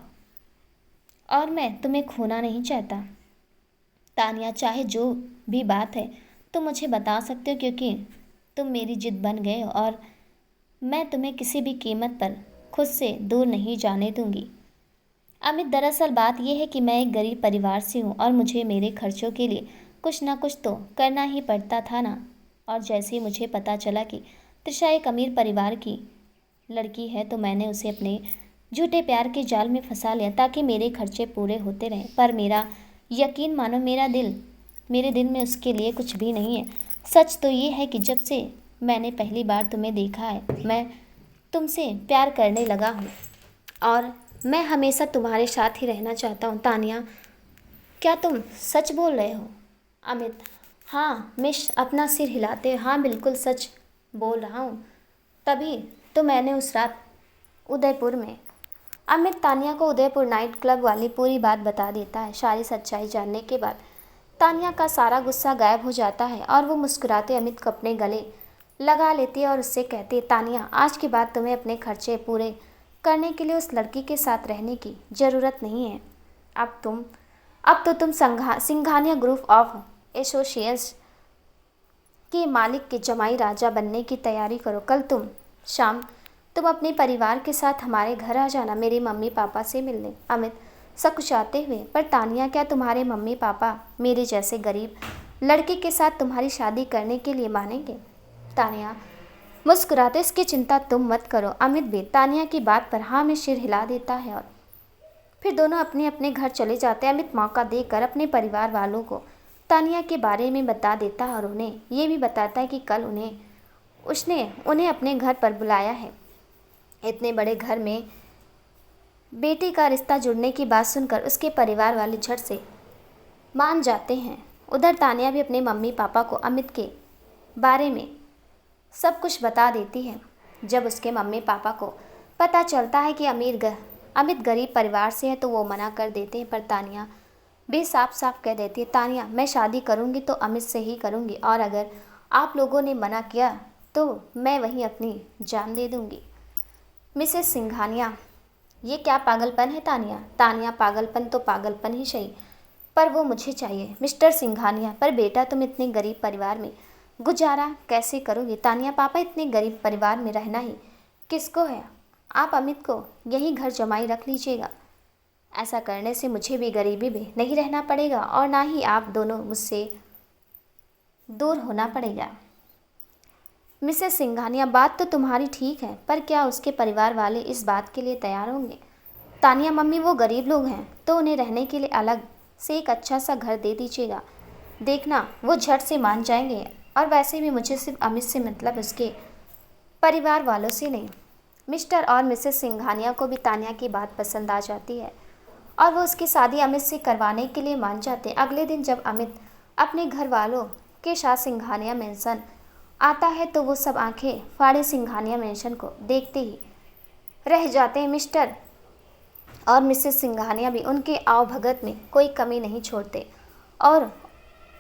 और मैं तुम्हें खोना नहीं चाहता। तानिया, चाहे जो भी बात है तुम मुझे बता सकते हो, क्योंकि तुम मेरी जिद बन गए हो और मैं तुम्हें किसी भी कीमत पर खुद से दूर नहीं जाने दूंगी। अमित, दरअसल बात यह है कि मैं एक गरीब परिवार से हूँ और मुझे मेरे खर्चों के लिए कुछ ना कुछ तो करना ही पड़ता था ना। और जैसे ही मुझे पता चला कि त्रिशा एक अमीर परिवार की लड़की है तो मैंने उसे अपने झूठे प्यार के जाल में फंसा लिया ताकि मेरे खर्चे पूरे होते रहें। पर मेरा यकीन मानो, मेरे दिल में उसके लिए कुछ भी नहीं है। सच तो ये है कि जब से मैंने पहली बार तुम्हें देखा है मैं तुमसे प्यार करने लगा हूँ और मैं हमेशा तुम्हारे साथ ही रहना चाहता हूँ। तानिया, क्या तुम सच बोल रहे हो? अमित, हाँ। मिश अपना सिर हिलाते, हाँ बिल्कुल सच बोल रहा हूँ। तभी तो मैंने उस रात उदयपुर में, अमित तानिया को उदयपुर नाइट क्लब वाली पूरी बात बता देता है। सारी सच्चाई जानने के बाद तानिया का सारा गुस्सा गायब हो जाता है और वो मुस्कुराते अमित को अपने गले लगा लेती है और उससे कहती है, तानिया, आज के बाद तुम्हें अपने खर्चे पूरे करने के लिए उस लड़की के साथ रहने की ज़रूरत नहीं है। अब तो तुम सिंघानिया ग्रुप ऑफ एसोसिएट्स के मालिक के जमाई राजा बनने की तैयारी करो। कल शाम तुम अपने परिवार के साथ हमारे घर आ जाना मेरे मम्मी पापा से मिलने। अमित सकुचाते हुए, पर तानिया, क्या तुम्हारे मम्मी पापा मेरे जैसे गरीब लड़के के साथ तुम्हारी शादी करने के लिए मानेंगे? तानिया मुस्कुराते, इसकी चिंता तुम मत करो। अमित भी तानिया की बात पर हाँ में सिर हिला देता है और फिर दोनों अपने अपने घर चले जाते हैं। अमित मौका देकर अपने परिवार वालों को तानिया के बारे में बता देता है और उन्हें ये भी बताता है कि कल उसने उन्हें अपने घर पर बुलाया है। इतने बड़े घर में बेटी का रिश्ता जुड़ने की बात सुनकर उसके परिवार वाले झट से मान जाते हैं। उधर तानिया भी अपने मम्मी पापा को अमित के बारे में सब कुछ बता देती है। जब उसके मम्मी पापा को पता चलता है कि अमित गरीब परिवार से है तो वो मना कर देते हैं, पर तानिया भी साफ साफ कह देती है, तानिया, मैं शादी करूँगी तो अमित से ही करूँगी और अगर आप लोगों ने मना किया तो मैं वहीं अपनी जान दे दूँगी। मिसेस सिंघानिया, ये क्या पागलपन है तानिया? तानिया, पागलपन तो पागलपन ही सही, पर वो मुझे चाहिए। मिस्टर सिंघानिया, पर बेटा तुम इतने गरीब परिवार में गुजारा कैसे करोगे? तानिया, पापा, इतने गरीब परिवार में रहना ही किसको है? आप अमित को यही घर जमाई रख लीजिएगा। ऐसा करने से मुझे भी गरीबी में नहीं रहना पड़ेगा और ना ही आप दोनों मुझसे दूर होना पड़ेगा। मिसेस सिंघानिया, बात तो तुम्हारी ठीक है, पर क्या उसके परिवार वाले इस बात के लिए तैयार होंगे? तानिया, मम्मी, वो गरीब लोग हैं तो उन्हें रहने के लिए अलग से एक अच्छा सा घर दे दीजिएगा। देखना वो झट से मान जाएंगे, और वैसे भी मुझे सिर्फ अमित से मतलब उसके परिवार वालों से नहीं। मिस्टर और मिसेस सिंघानिया को भी तान्या की बात पसंद आ जाती है और वो उसकी शादी अमित से करवाने के लिए मान जाते हैं। अगले दिन जब अमित अपने घर वालों के साथ सिंघानिया मेंशन आता है तो वो सब आंखें फाड़े सिंघानिया मेंशन को देखते ही रह जाते हैं। मिस्टर और मिसेस सिंघानिया भी उनके आवभगत में कोई कमी नहीं छोड़ते और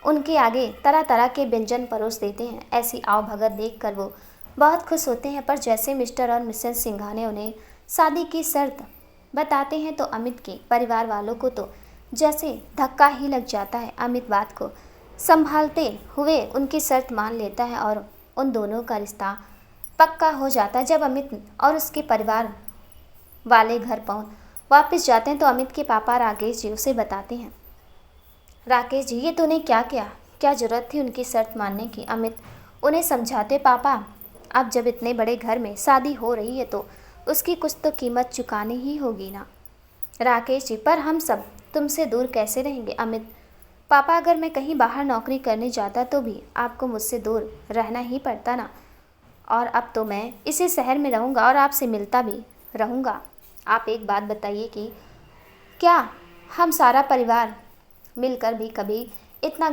उनके आगे तरह तरह के व्यंजन परोस देते हैं। ऐसी आवभगत देखकर वो बहुत खुश होते हैं। पर जैसे मिस्टर और मिसेस सिंघानिया उन्हें शादी की शर्त बताते हैं तो अमित के परिवार वालों को तो जैसे धक्का ही लग जाता है। अमित बात को संभालते हुए उनकी शर्त मान लेता है और उन दोनों का रिश्ता पक्का हो जाता है। जब अमित और उसके परिवार वाले घर वापस जाते हैं तो अमित के पापा राकेश जी उसे बताते हैं, राकेश जी ये तूने क्या किया, क्या जरूरत थी उनकी शर्त मानने की। अमित उन्हें समझाते, पापा अब जब इतने बड़े घर में शादी हो रही है तो उसकी कुछ तो कीमत चुकानी ही होगी ना। राकेश जी पर हम सब तुमसे दूर कैसे रहेंगे। अमित, पापा अगर मैं कहीं बाहर नौकरी करने जाता तो भी आपको मुझसे दूर रहना ही पड़ता ना, और अब तो मैं इसी शहर में रहूँगा और आपसे मिलता भी रहूँगा। आप एक बात बताइए कि क्या हम सारा परिवार मिलकर भी कभी इतना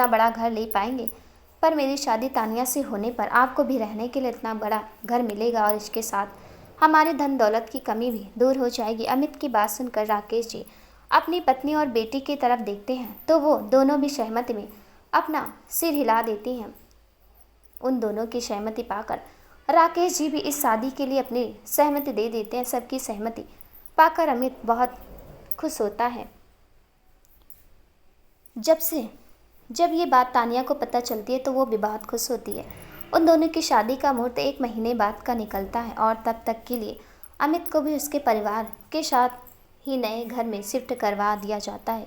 बड़ा घर ले पाएंगे। पर मेरी शादी तानिया से होने पर आपको भी रहने के लिए इतना बड़ा घर मिलेगा और इसके साथ हमारी धन दौलत की कमी भी दूर हो जाएगी। अमित की बात सुनकर राकेश जी अपनी पत्नी और बेटी की तरफ देखते हैं तो वो दोनों भी सहमति में अपना सिर हिला देती हैं। उन दोनों की सहमति पाकर राकेश जी भी इस शादी के लिए अपनी सहमति दे देते हैं। सबकी सहमति पाकर अमित बहुत खुश होता है। जब ये बात तानिया को पता चलती है तो वो भी बहुत खुश होती है। उन दोनों की शादी का मुहूर्त 1 महीने बाद का निकलता है और तब तक के लिए अमित को भी उसके परिवार के साथ ही नए घर में शिफ्ट करवा दिया जाता है,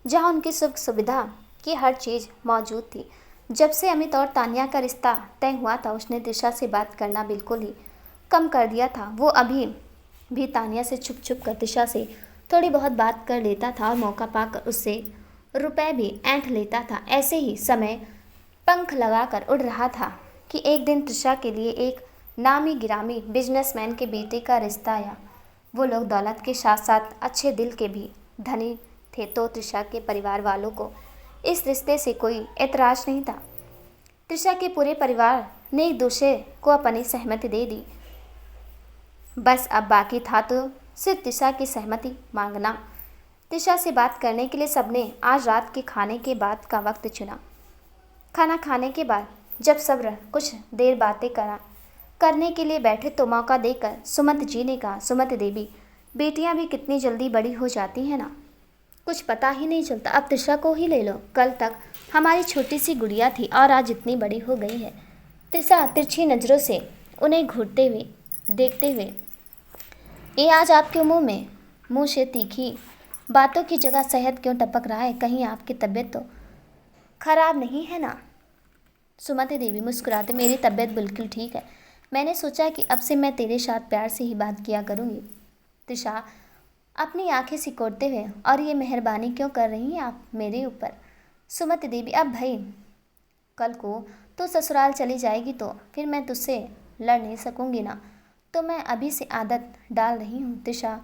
जहां उनकी सुख सुविधा की हर चीज़ मौजूद थी। जब से अमित और तानिया का रिश्ता तय हुआ था उसने त्रिशा से बात करना बिल्कुल ही कम कर दिया था। वो अभी भी तानिया से छुप छुप कर त्रिशा से थोड़ी बहुत बात कर लेता था और मौका पाकर उससे रुपए भी ऐंठ लेता था। ऐसे ही समय पंख लगाकर उड़ रहा था कि एक दिन त्रिशा के लिए एक नामी गिरामी बिजनेसमैन के बेटे का रिश्ता आया। वो लोग दौलत के साथ साथ अच्छे दिल के भी धनी थे तो त्रिशा के परिवार वालों को इस रिश्ते से कोई एतराज नहीं था। त्रिशा के पूरे परिवार ने एक दूसरे को अपनी सहमति दे दी। बस अब बाकी था तो सिर्फ त्रिशा की सहमति मांगना। त्रिशा से बात करने के लिए सबने आज रात के खाने के बाद का वक्त चुना। खाना खाने के बाद जब सब कुछ देर बातें करने के लिए बैठे तो मौका देकर सुमंत जी ने कहा, सुमंत देवी, बेटियां भी कितनी जल्दी बड़ी हो जाती हैं ना, कुछ पता ही नहीं चलता। अब त्रिशा को ही ले लो, कल तक हमारी छोटी सी गुड़िया थी और आज इतनी बड़ी हो गई है। त्रिशा तिरछी नज़रों से उन्हें घूरते हुए देखते हुए, ये आज आपके मुंह से तीखी बातों की जगह शहद क्यों टपक रहा है, कहीं आपकी तबीयत तो खराब नहीं है ना। सुमति देवी मुस्कुराते, मेरी तबीयत बिल्कुल ठीक है, मैंने सोचा कि अब से मैं तेरे साथ प्यार से ही बात किया करूँगी। त्रिशा अपनी आंखें सिकोड़ते हुए, और ये मेहरबानी क्यों कर रही हैं आप मेरे ऊपर। सुमति देवी, अब भाई कल को तो ससुराल चली जाएगी तो फिर मैं तुझसे लड़ नहीं सकूंगी ना, तो मैं अभी से आदत डाल रही हूँ। त्रिशा,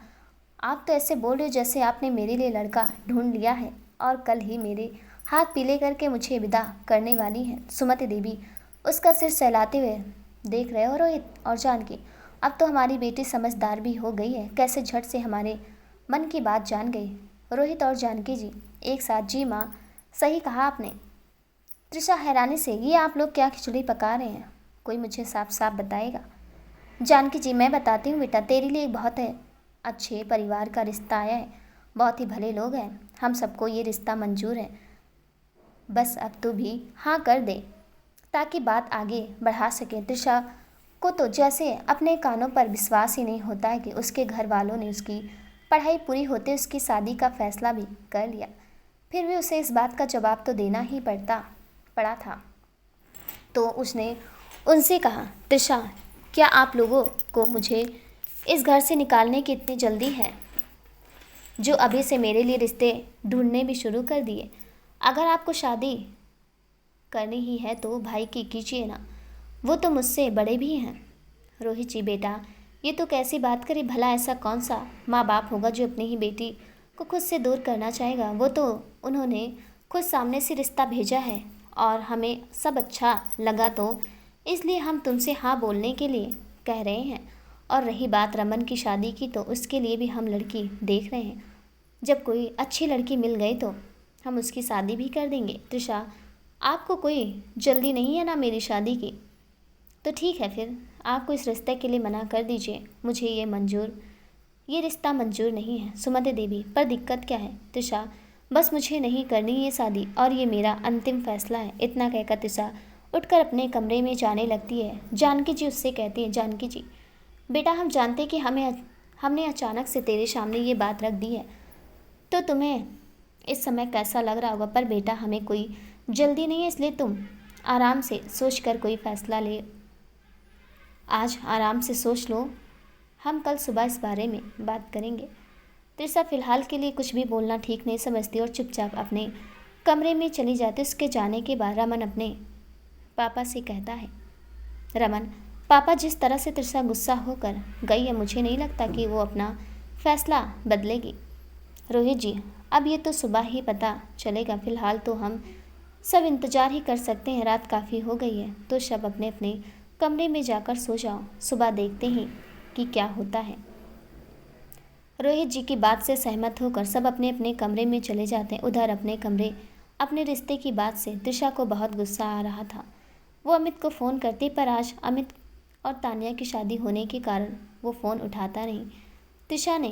आप तो ऐसे बोल रहे हो जैसे आपने मेरे लिए लड़का ढूंढ लिया है और कल ही मेरे हाथ पीले करके मुझे विदा करने वाली हैं। सुमति देवी उसका सिर सहलाते हुए, देख रहे हो रोहित और जानकी, अब तो हमारी बेटी समझदार भी हो गई है, कैसे झट से हमारे मन की बात जान गई। रोहित और जानकी जी एक साथ, जी माँ, सही कहा आपने। त्रिशा हैरानी से, ये आप लोग क्या खिचड़ी पका रहे हैं, कोई मुझे साफ साफ बताएगा। जानकी जी, मैं बताती हूँ बेटा, तेरे लिए एक बहुत अच्छे परिवार का रिश्ता आया है, बहुत ही भले लोग हैं, हम सबको ये रिश्ता मंजूर है, बस अब तू भी हाँ कर दे ताकि बात आगे बढ़ा सके। त्रिशा को तो जैसे अपने कानों पर विश्वास ही नहीं होता है कि उसके घर वालों ने उसकी पढ़ाई पूरी होते उसकी शादी का फैसला भी कर लिया, फिर भी उसे इस बात का जवाब तो देना ही पड़ा था। तो उसने उनसे कहा, त्रिशा, क्या आप लोगों को मुझे इस घर से निकालने की इतनी जल्दी है, जो अभी से मेरे लिए रिश्ते ढूंढने भी शुरू कर दिए। अगर आपको शादी करनी ही है तो भाई की कीजिए ना, वो तो मुझसे बड़े भी हैं। रोहित जी बेटा, ये तो कैसी बात करी, भला ऐसा कौन सा माँ बाप होगा जो अपनी ही बेटी को खुद से दूर करना चाहेगा। वो तो उन्होंने खुद सामने से रिश्ता भेजा है और हमें सब अच्छा लगा तो इसलिए हम तुमसे हाँ बोलने के लिए कह रहे हैं। और रही बात रमन की शादी की, तो उसके लिए भी हम लड़की देख रहे हैं। जब कोई अच्छी लड़की मिल गई तो हम उसकी शादी भी कर देंगे। त्रिशा, आपको कोई जल्दी नहीं है ना मेरी शादी की? तो ठीक है, फिर आपको इस रिश्ते के लिए मना कर दीजिए। मुझे ये रिश्ता मंजूर नहीं है सुमति देवी। पर दिक्कत क्या है त्रिशा? बस मुझे नहीं करनी ये शादी और ये मेरा अंतिम फैसला है। इतना कहकर त्रिशा उठकर अपने कमरे में जाने लगती है। जानकी जी उससे कहती हैं, जानकी जी बेटा, हम जानते कि हमने अचानक से तेरे सामने ये बात रख दी है, तो तुम्हें इस समय कैसा लग रहा होगा। पर बेटा, हमें कोई जल्दी नहीं है, इसलिए तुम आराम से सोच कर कोई फैसला ले। आज आराम से सोच लो, हम कल सुबह इस बारे में बात करेंगे। त्रिशा फिलहाल के लिए कुछ भी बोलना ठीक नहीं समझती और चुपचाप अपने कमरे में चली जाती। उसके जाने के बाद रमन अपने पापा से कहता है, रमन पापा, जिस तरह से त्रिशा गुस्सा होकर गई है, मुझे नहीं लगता कि वो अपना फैसला बदलेगी। रोहित जी, अब ये तो सुबह ही पता चलेगा। फिलहाल तो हम सब इंतज़ार ही कर सकते हैं। रात काफ़ी हो गई है, तो सब अपने अपने कमरे में जाकर सो जाओ। सुबह देखते हैं कि क्या होता है। रोहित जी की बात से सहमत होकर सब अपने अपने कमरे में चले जाते हैं। उधर अपने कमरे अपने रिश्ते की बात से त्रिशा को बहुत गुस्सा आ रहा था। वो अमित को फ़ोन करती, पर आज अमित और तानिया की शादी होने के कारण वो फ़ोन उठाता नहीं। त्रिशा ने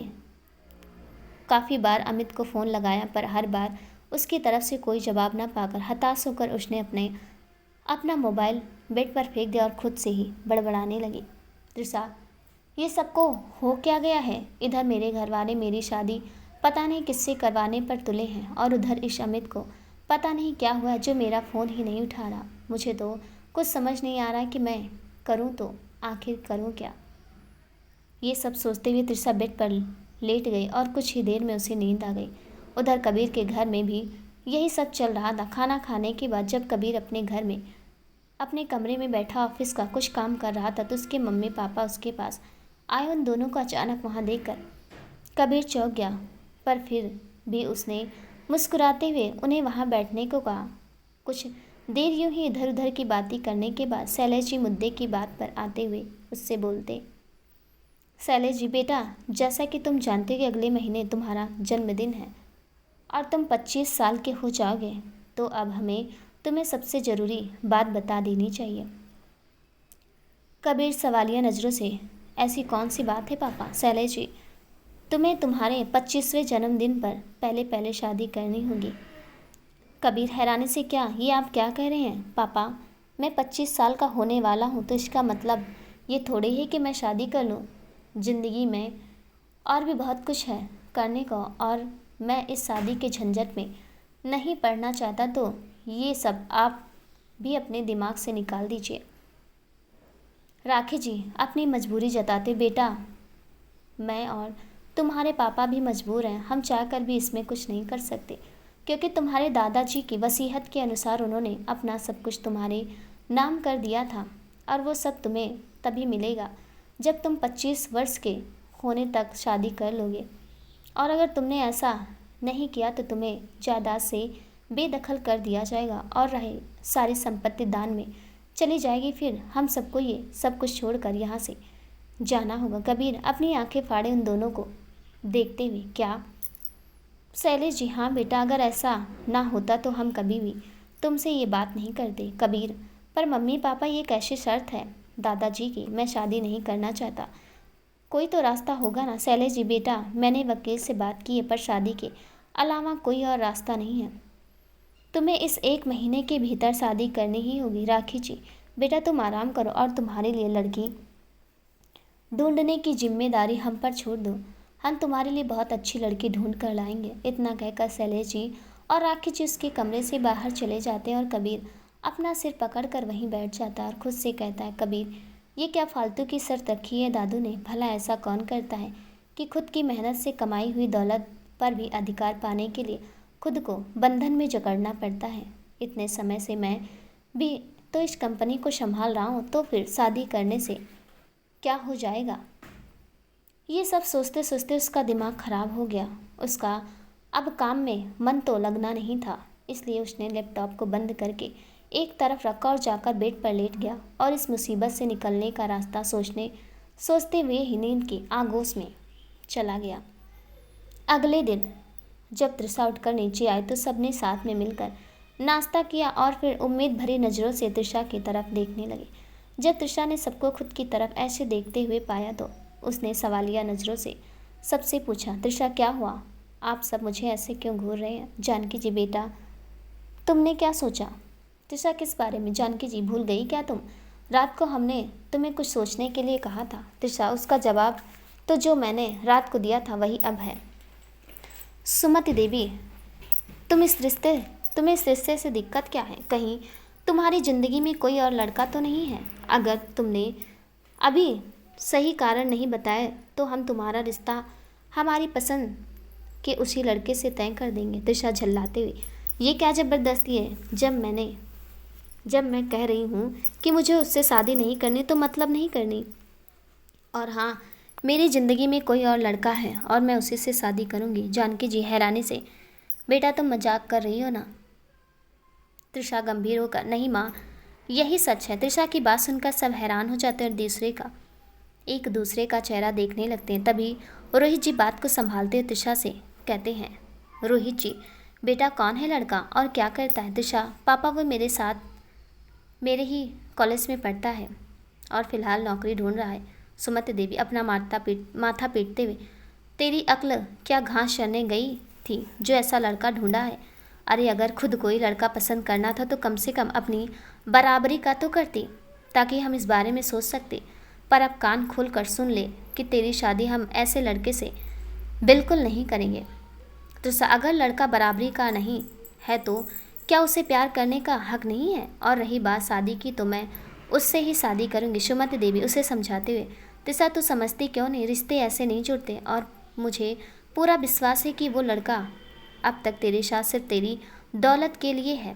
काफ़ी बार अमित को फ़ोन लगाया, पर हर बार उसकी तरफ से कोई जवाब ना पाकर हताश होकर उसने अपना मोबाइल बेड पर फेंक दिया और खुद से ही बड़बड़ाने लगी। त्रिशा, ये सबको हो क्या गया है? इधर मेरे घर वाले मेरी शादी पता नहीं किससे करवाने पर तुले हैं, और उधर इस अमित को पता नहीं क्या हुआ है जो मेरा फ़ोन ही नहीं उठा रहा। मुझे तो कुछ समझ नहीं आ रहा कि मैं करूँ तो आखिर करूँ क्या। ये सब सोचते हुए त्रिशा बेड पर लेट गई और कुछ ही देर में उसे नींद आ गई। उधर कबीर के घर में भी यही सब चल रहा था। खाना खाने के बाद जब कबीर अपने घर में अपने कमरे में बैठा ऑफिस का कुछ काम कर रहा था, तो उसके मम्मी पापा उसके पास आए। उन दोनों को अचानक वहाँ देखकर कबीर चौंक गया, पर फिर भी उसने मुस्कुराते हुए उन्हें वहाँ बैठने को कहा। कुछ देर यूं ही इधर उधर की बातें करने के बाद शैलेश जी मुद्दे की बात पर आते हुए उससे बोलते, शैलेश जी बेटा, जैसा कि तुम जानते हो कि अगले महीने तुम्हारा जन्मदिन है और तुम 25 साल के हो जाओगे, तो अब हमें तुम्हें सबसे ज़रूरी बात बता देनी चाहिए। कबीर सवालिया नज़रों से, ऐसी कौन सी बात है पापा? शैलेश जी, तुम्हें तुम्हारे 25वें जन्मदिन पर पहले पहले शादी करनी होगी। कबीर हैरानी से, क्या ये आप क्या कह रहे हैं पापा? मैं 25 साल का होने वाला हूँ, तो इसका मतलब ये थोड़े ही कि मैं शादी कर लूँ। ज़िंदगी में और भी बहुत कुछ है करने को, और मैं इस शादी के झंझट में नहीं पड़ना चाहता। तो ये सब आप भी अपने दिमाग से निकाल दीजिए। राखी जी अपनी मजबूरी जताते, बेटा मैं और तुम्हारे पापा भी मजबूर हैं। हम चाहकर भी इसमें कुछ नहीं कर सकते, क्योंकि तुम्हारे दादाजी की वसीयत के अनुसार उन्होंने अपना सब कुछ तुम्हारे नाम कर दिया था, और वो सब तुम्हें तभी मिलेगा जब तुम 25 वर्ष के होने तक शादी कर लोगे। और अगर तुमने ऐसा नहीं किया तो तुम्हें जायदाद से बेदखल कर दिया जाएगा और रहे सारी संपत्ति दान में चली जाएगी। फिर हम सबको ये सब कुछ छोड़कर यहाँ से जाना होगा। कबीर अपनी आंखें फाड़े उन दोनों को देखते हुए, क्या? शैलेश जी, हाँ बेटा, अगर ऐसा ना होता तो हम कभी भी तुमसे ये बात नहीं करते। कबीर, पर मम्मी पापा, ये कैसी शर्त है दादाजी की? मैं शादी नहीं करना चाहता। कोई तो रास्ता होगा ना? शैलेश जी बेटा, मैंने वकील से बात की है, पर शादी के अलावा कोई और रास्ता नहीं है। तुम्हें इस 1 महीने के भीतर शादी करनी ही होगी। राखी जी बेटा, तुम आराम करो और तुम्हारे लिए लड़की ढूंढने की जिम्मेदारी हम पर छोड़ दो। हम तुम्हारे लिए बहुत अच्छी लड़की ढूंढ कर लाएंगे। इतना कहकर शैलेश जी और राखी जी उसके कमरे से बाहर चले जाते हैं, और कबीर अपना सिर पकड़कर वहीं बैठ जाता है और खुद से कहता है, कबीर ये क्या फालतू की शर्त रखी है दादू ने? भला ऐसा कौन करता है कि खुद की मेहनत से कमाई हुई दौलत पर भी अधिकार पाने के लिए खुद को बंधन में जकड़ना पड़ता है। इतने समय से मैं भी तो इस कंपनी को संभाल रहा हूँ, तो फिर शादी करने से क्या हो जाएगा। ये सब सोचते सोचते उसका दिमाग खराब हो गया। उसका अब काम में मन तो लगना नहीं था, इसलिए उसने लैपटॉप को बंद करके एक तरफ रखा और जाकर बेड पर लेट गया और इस मुसीबत से निकलने का रास्ता सोचते हुए ही नींद की आगोश में चला गया। अगले दिन जब तृषा उठकर नीचे आई तो सबने साथ में मिलकर नाश्ता किया और फिर उम्मीद भरी नज़रों से तृषा की तरफ देखने लगे। जब तृषा ने सबको खुद की तरफ ऐसे देखते हुए पाया तो उसने सवालिया नज़रों से सबसे पूछा, तृषा क्या हुआ? आप सब मुझे ऐसे क्यों घूर रहे हैं? जानकी जी बेटा, तुमने क्या सोचा? तृषा किस बारे में? जानकी जी भूल गई क्या तुम? रात को हमने तुम्हें कुछ सोचने के लिए कहा था। तृषा, उसका जवाब तो जो मैंने रात को दिया था वही अब है। सुमति देवी, तुम्हें इस रिश्ते से दिक्कत क्या है? कहीं तुम्हारी ज़िंदगी में कोई और लड़का तो नहीं है? अगर तुमने अभी सही कारण नहीं बताए तो हम तुम्हारा रिश्ता हमारी पसंद के उसी लड़के से तय कर देंगे। तृषा झल्लाते हुए, ये क्या ज़बरदस्ती है? जब मैं कह रही हूँ कि मुझे उससे शादी नहीं करनी तो मतलब नहीं करनी। और हाँ, मेरी ज़िंदगी में कोई और लड़का है और मैं उसी से शादी करूँगी। जानकी जी हैरानी से, बेटा तुम मजाक कर रही हो ना? तृषा गंभीर होकर, नहीं माँ, यही सच है। तृषा की बात सुनकर सब हैरान हो जाते हैं और एक दूसरे का चेहरा देखने लगते हैं। तभी रोहित जी बात को संभालते हुए तृषा से कहते हैं, रोहित जी बेटा, कौन है लड़का और क्या करता है? तृषा, पापा वो मेरे साथ मेरे ही कॉलेज में पढ़ता है और फिलहाल नौकरी ढूंढ रहा है। सुमति देवी अपना माथा पीटते हुए, तेरी अक्ल क्या घास चरने गई थी जो ऐसा लड़का ढूंढा है? अरे अगर खुद कोई लड़का पसंद करना था तो कम से कम अपनी बराबरी का तो करती, ताकि हम इस बारे में सोच सकते। पर अब कान खोल कर सुन ले कि तेरी शादी हम ऐसे लड़के से बिल्कुल नहीं करेंगे। तो अगर लड़का बराबरी का नहीं है तो क्या उसे प्यार करने का हक नहीं है? और रही बात शादी की तो मैं उससे ही शादी करूंगी। सुमति देवी उसे समझाते हुए, तृषा तू समझती क्यों नहीं? रिश्ते ऐसे नहीं जुड़ते और मुझे पूरा विश्वास है कि वो लड़का अब तक तेरे साथ सिर्फ तेरी दौलत के लिए है।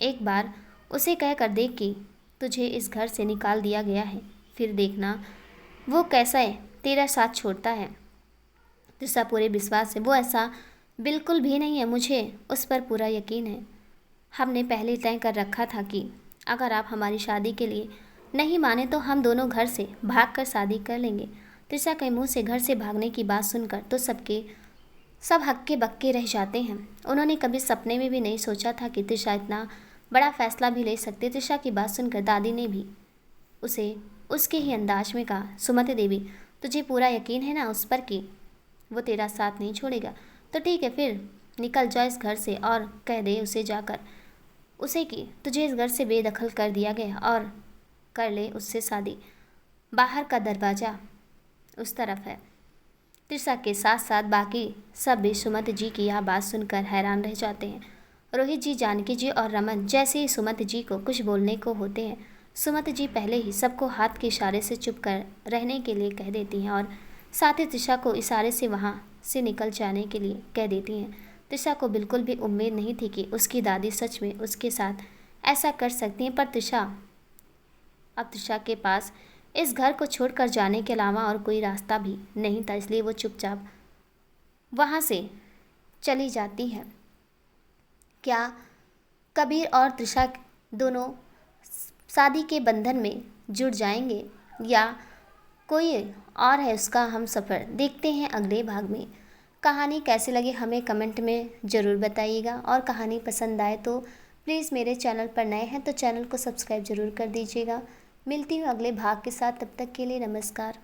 एक बार उसे कह कर देख कि तुझे इस घर से निकाल दिया गया है, फिर देखना वो कैसा है तेरा साथ छोड़ता है। तृषा पूरे विश्वास से, वो ऐसा बिल्कुल भी नहीं है, मुझे उस पर पूरा यकीन है। हमने पहले तय कर रखा था कि अगर आप हमारी शादी के लिए नहीं माने तो हम दोनों घर से भाग कर शादी कर लेंगे। तृषा के मुंह से घर से भागने की बात सुनकर तो सब हक्के बक्के रह जाते हैं। उन्होंने कभी सपने में भी नहीं सोचा था कि तृषा इतना बड़ा फैसला भी ले सकती। तृषा की बात सुनकर दादी ने भी उसे उसके ही अंदाज में कहा, सुमति देवी तुझे पूरा यकीन है ना उस पर कि वो तेरा साथ नहीं छोड़ेगा? तो ठीक है, फिर निकल जा इस घर से और कह दे उसे जाकर उसे कि तुझे इस घर से बेदखल कर दिया गया और कर ले उससे शादी। बाहर का दरवाज़ा उस तरफ है। तृषा के साथ साथ बाकी सब भी सुमति जी की यह बात सुनकर हैरान रह जाते हैं। रोहित जी, जानकी जी और रमन जैसे ही सुमति जी को कुछ बोलने को होते हैं, सुमति जी पहले ही सबको हाथ के इशारे से चुप कर रहने के लिए कह देती हैं और साथ ही तृषा को इशारे से वहाँ से निकल जाने के लिए कह देती हैं। तृषा को बिल्कुल भी उम्मीद नहीं थी कि उसकी दादी सच में उसके साथ ऐसा कर सकती हैं, पर अब तृषा के पास इस घर को छोड़कर जाने के अलावा और कोई रास्ता भी नहीं था, इसलिए वो चुपचाप वहाँ से चली जाती है। क्या कबीर और तृषा दोनों शादी के बंधन में जुड़ जाएंगे या कोई और है उसका हम सफ़र? देखते हैं अगले भाग में। कहानी कैसी लगी हमें कमेंट में ज़रूर बताइएगा और कहानी पसंद आए तो प्लीज़ मेरे चैनल पर नए हैं तो चैनल को सब्सक्राइब ज़रूर कर दीजिएगा। मिलती हूँ अगले भाग के साथ, तब तक के लिए नमस्कार।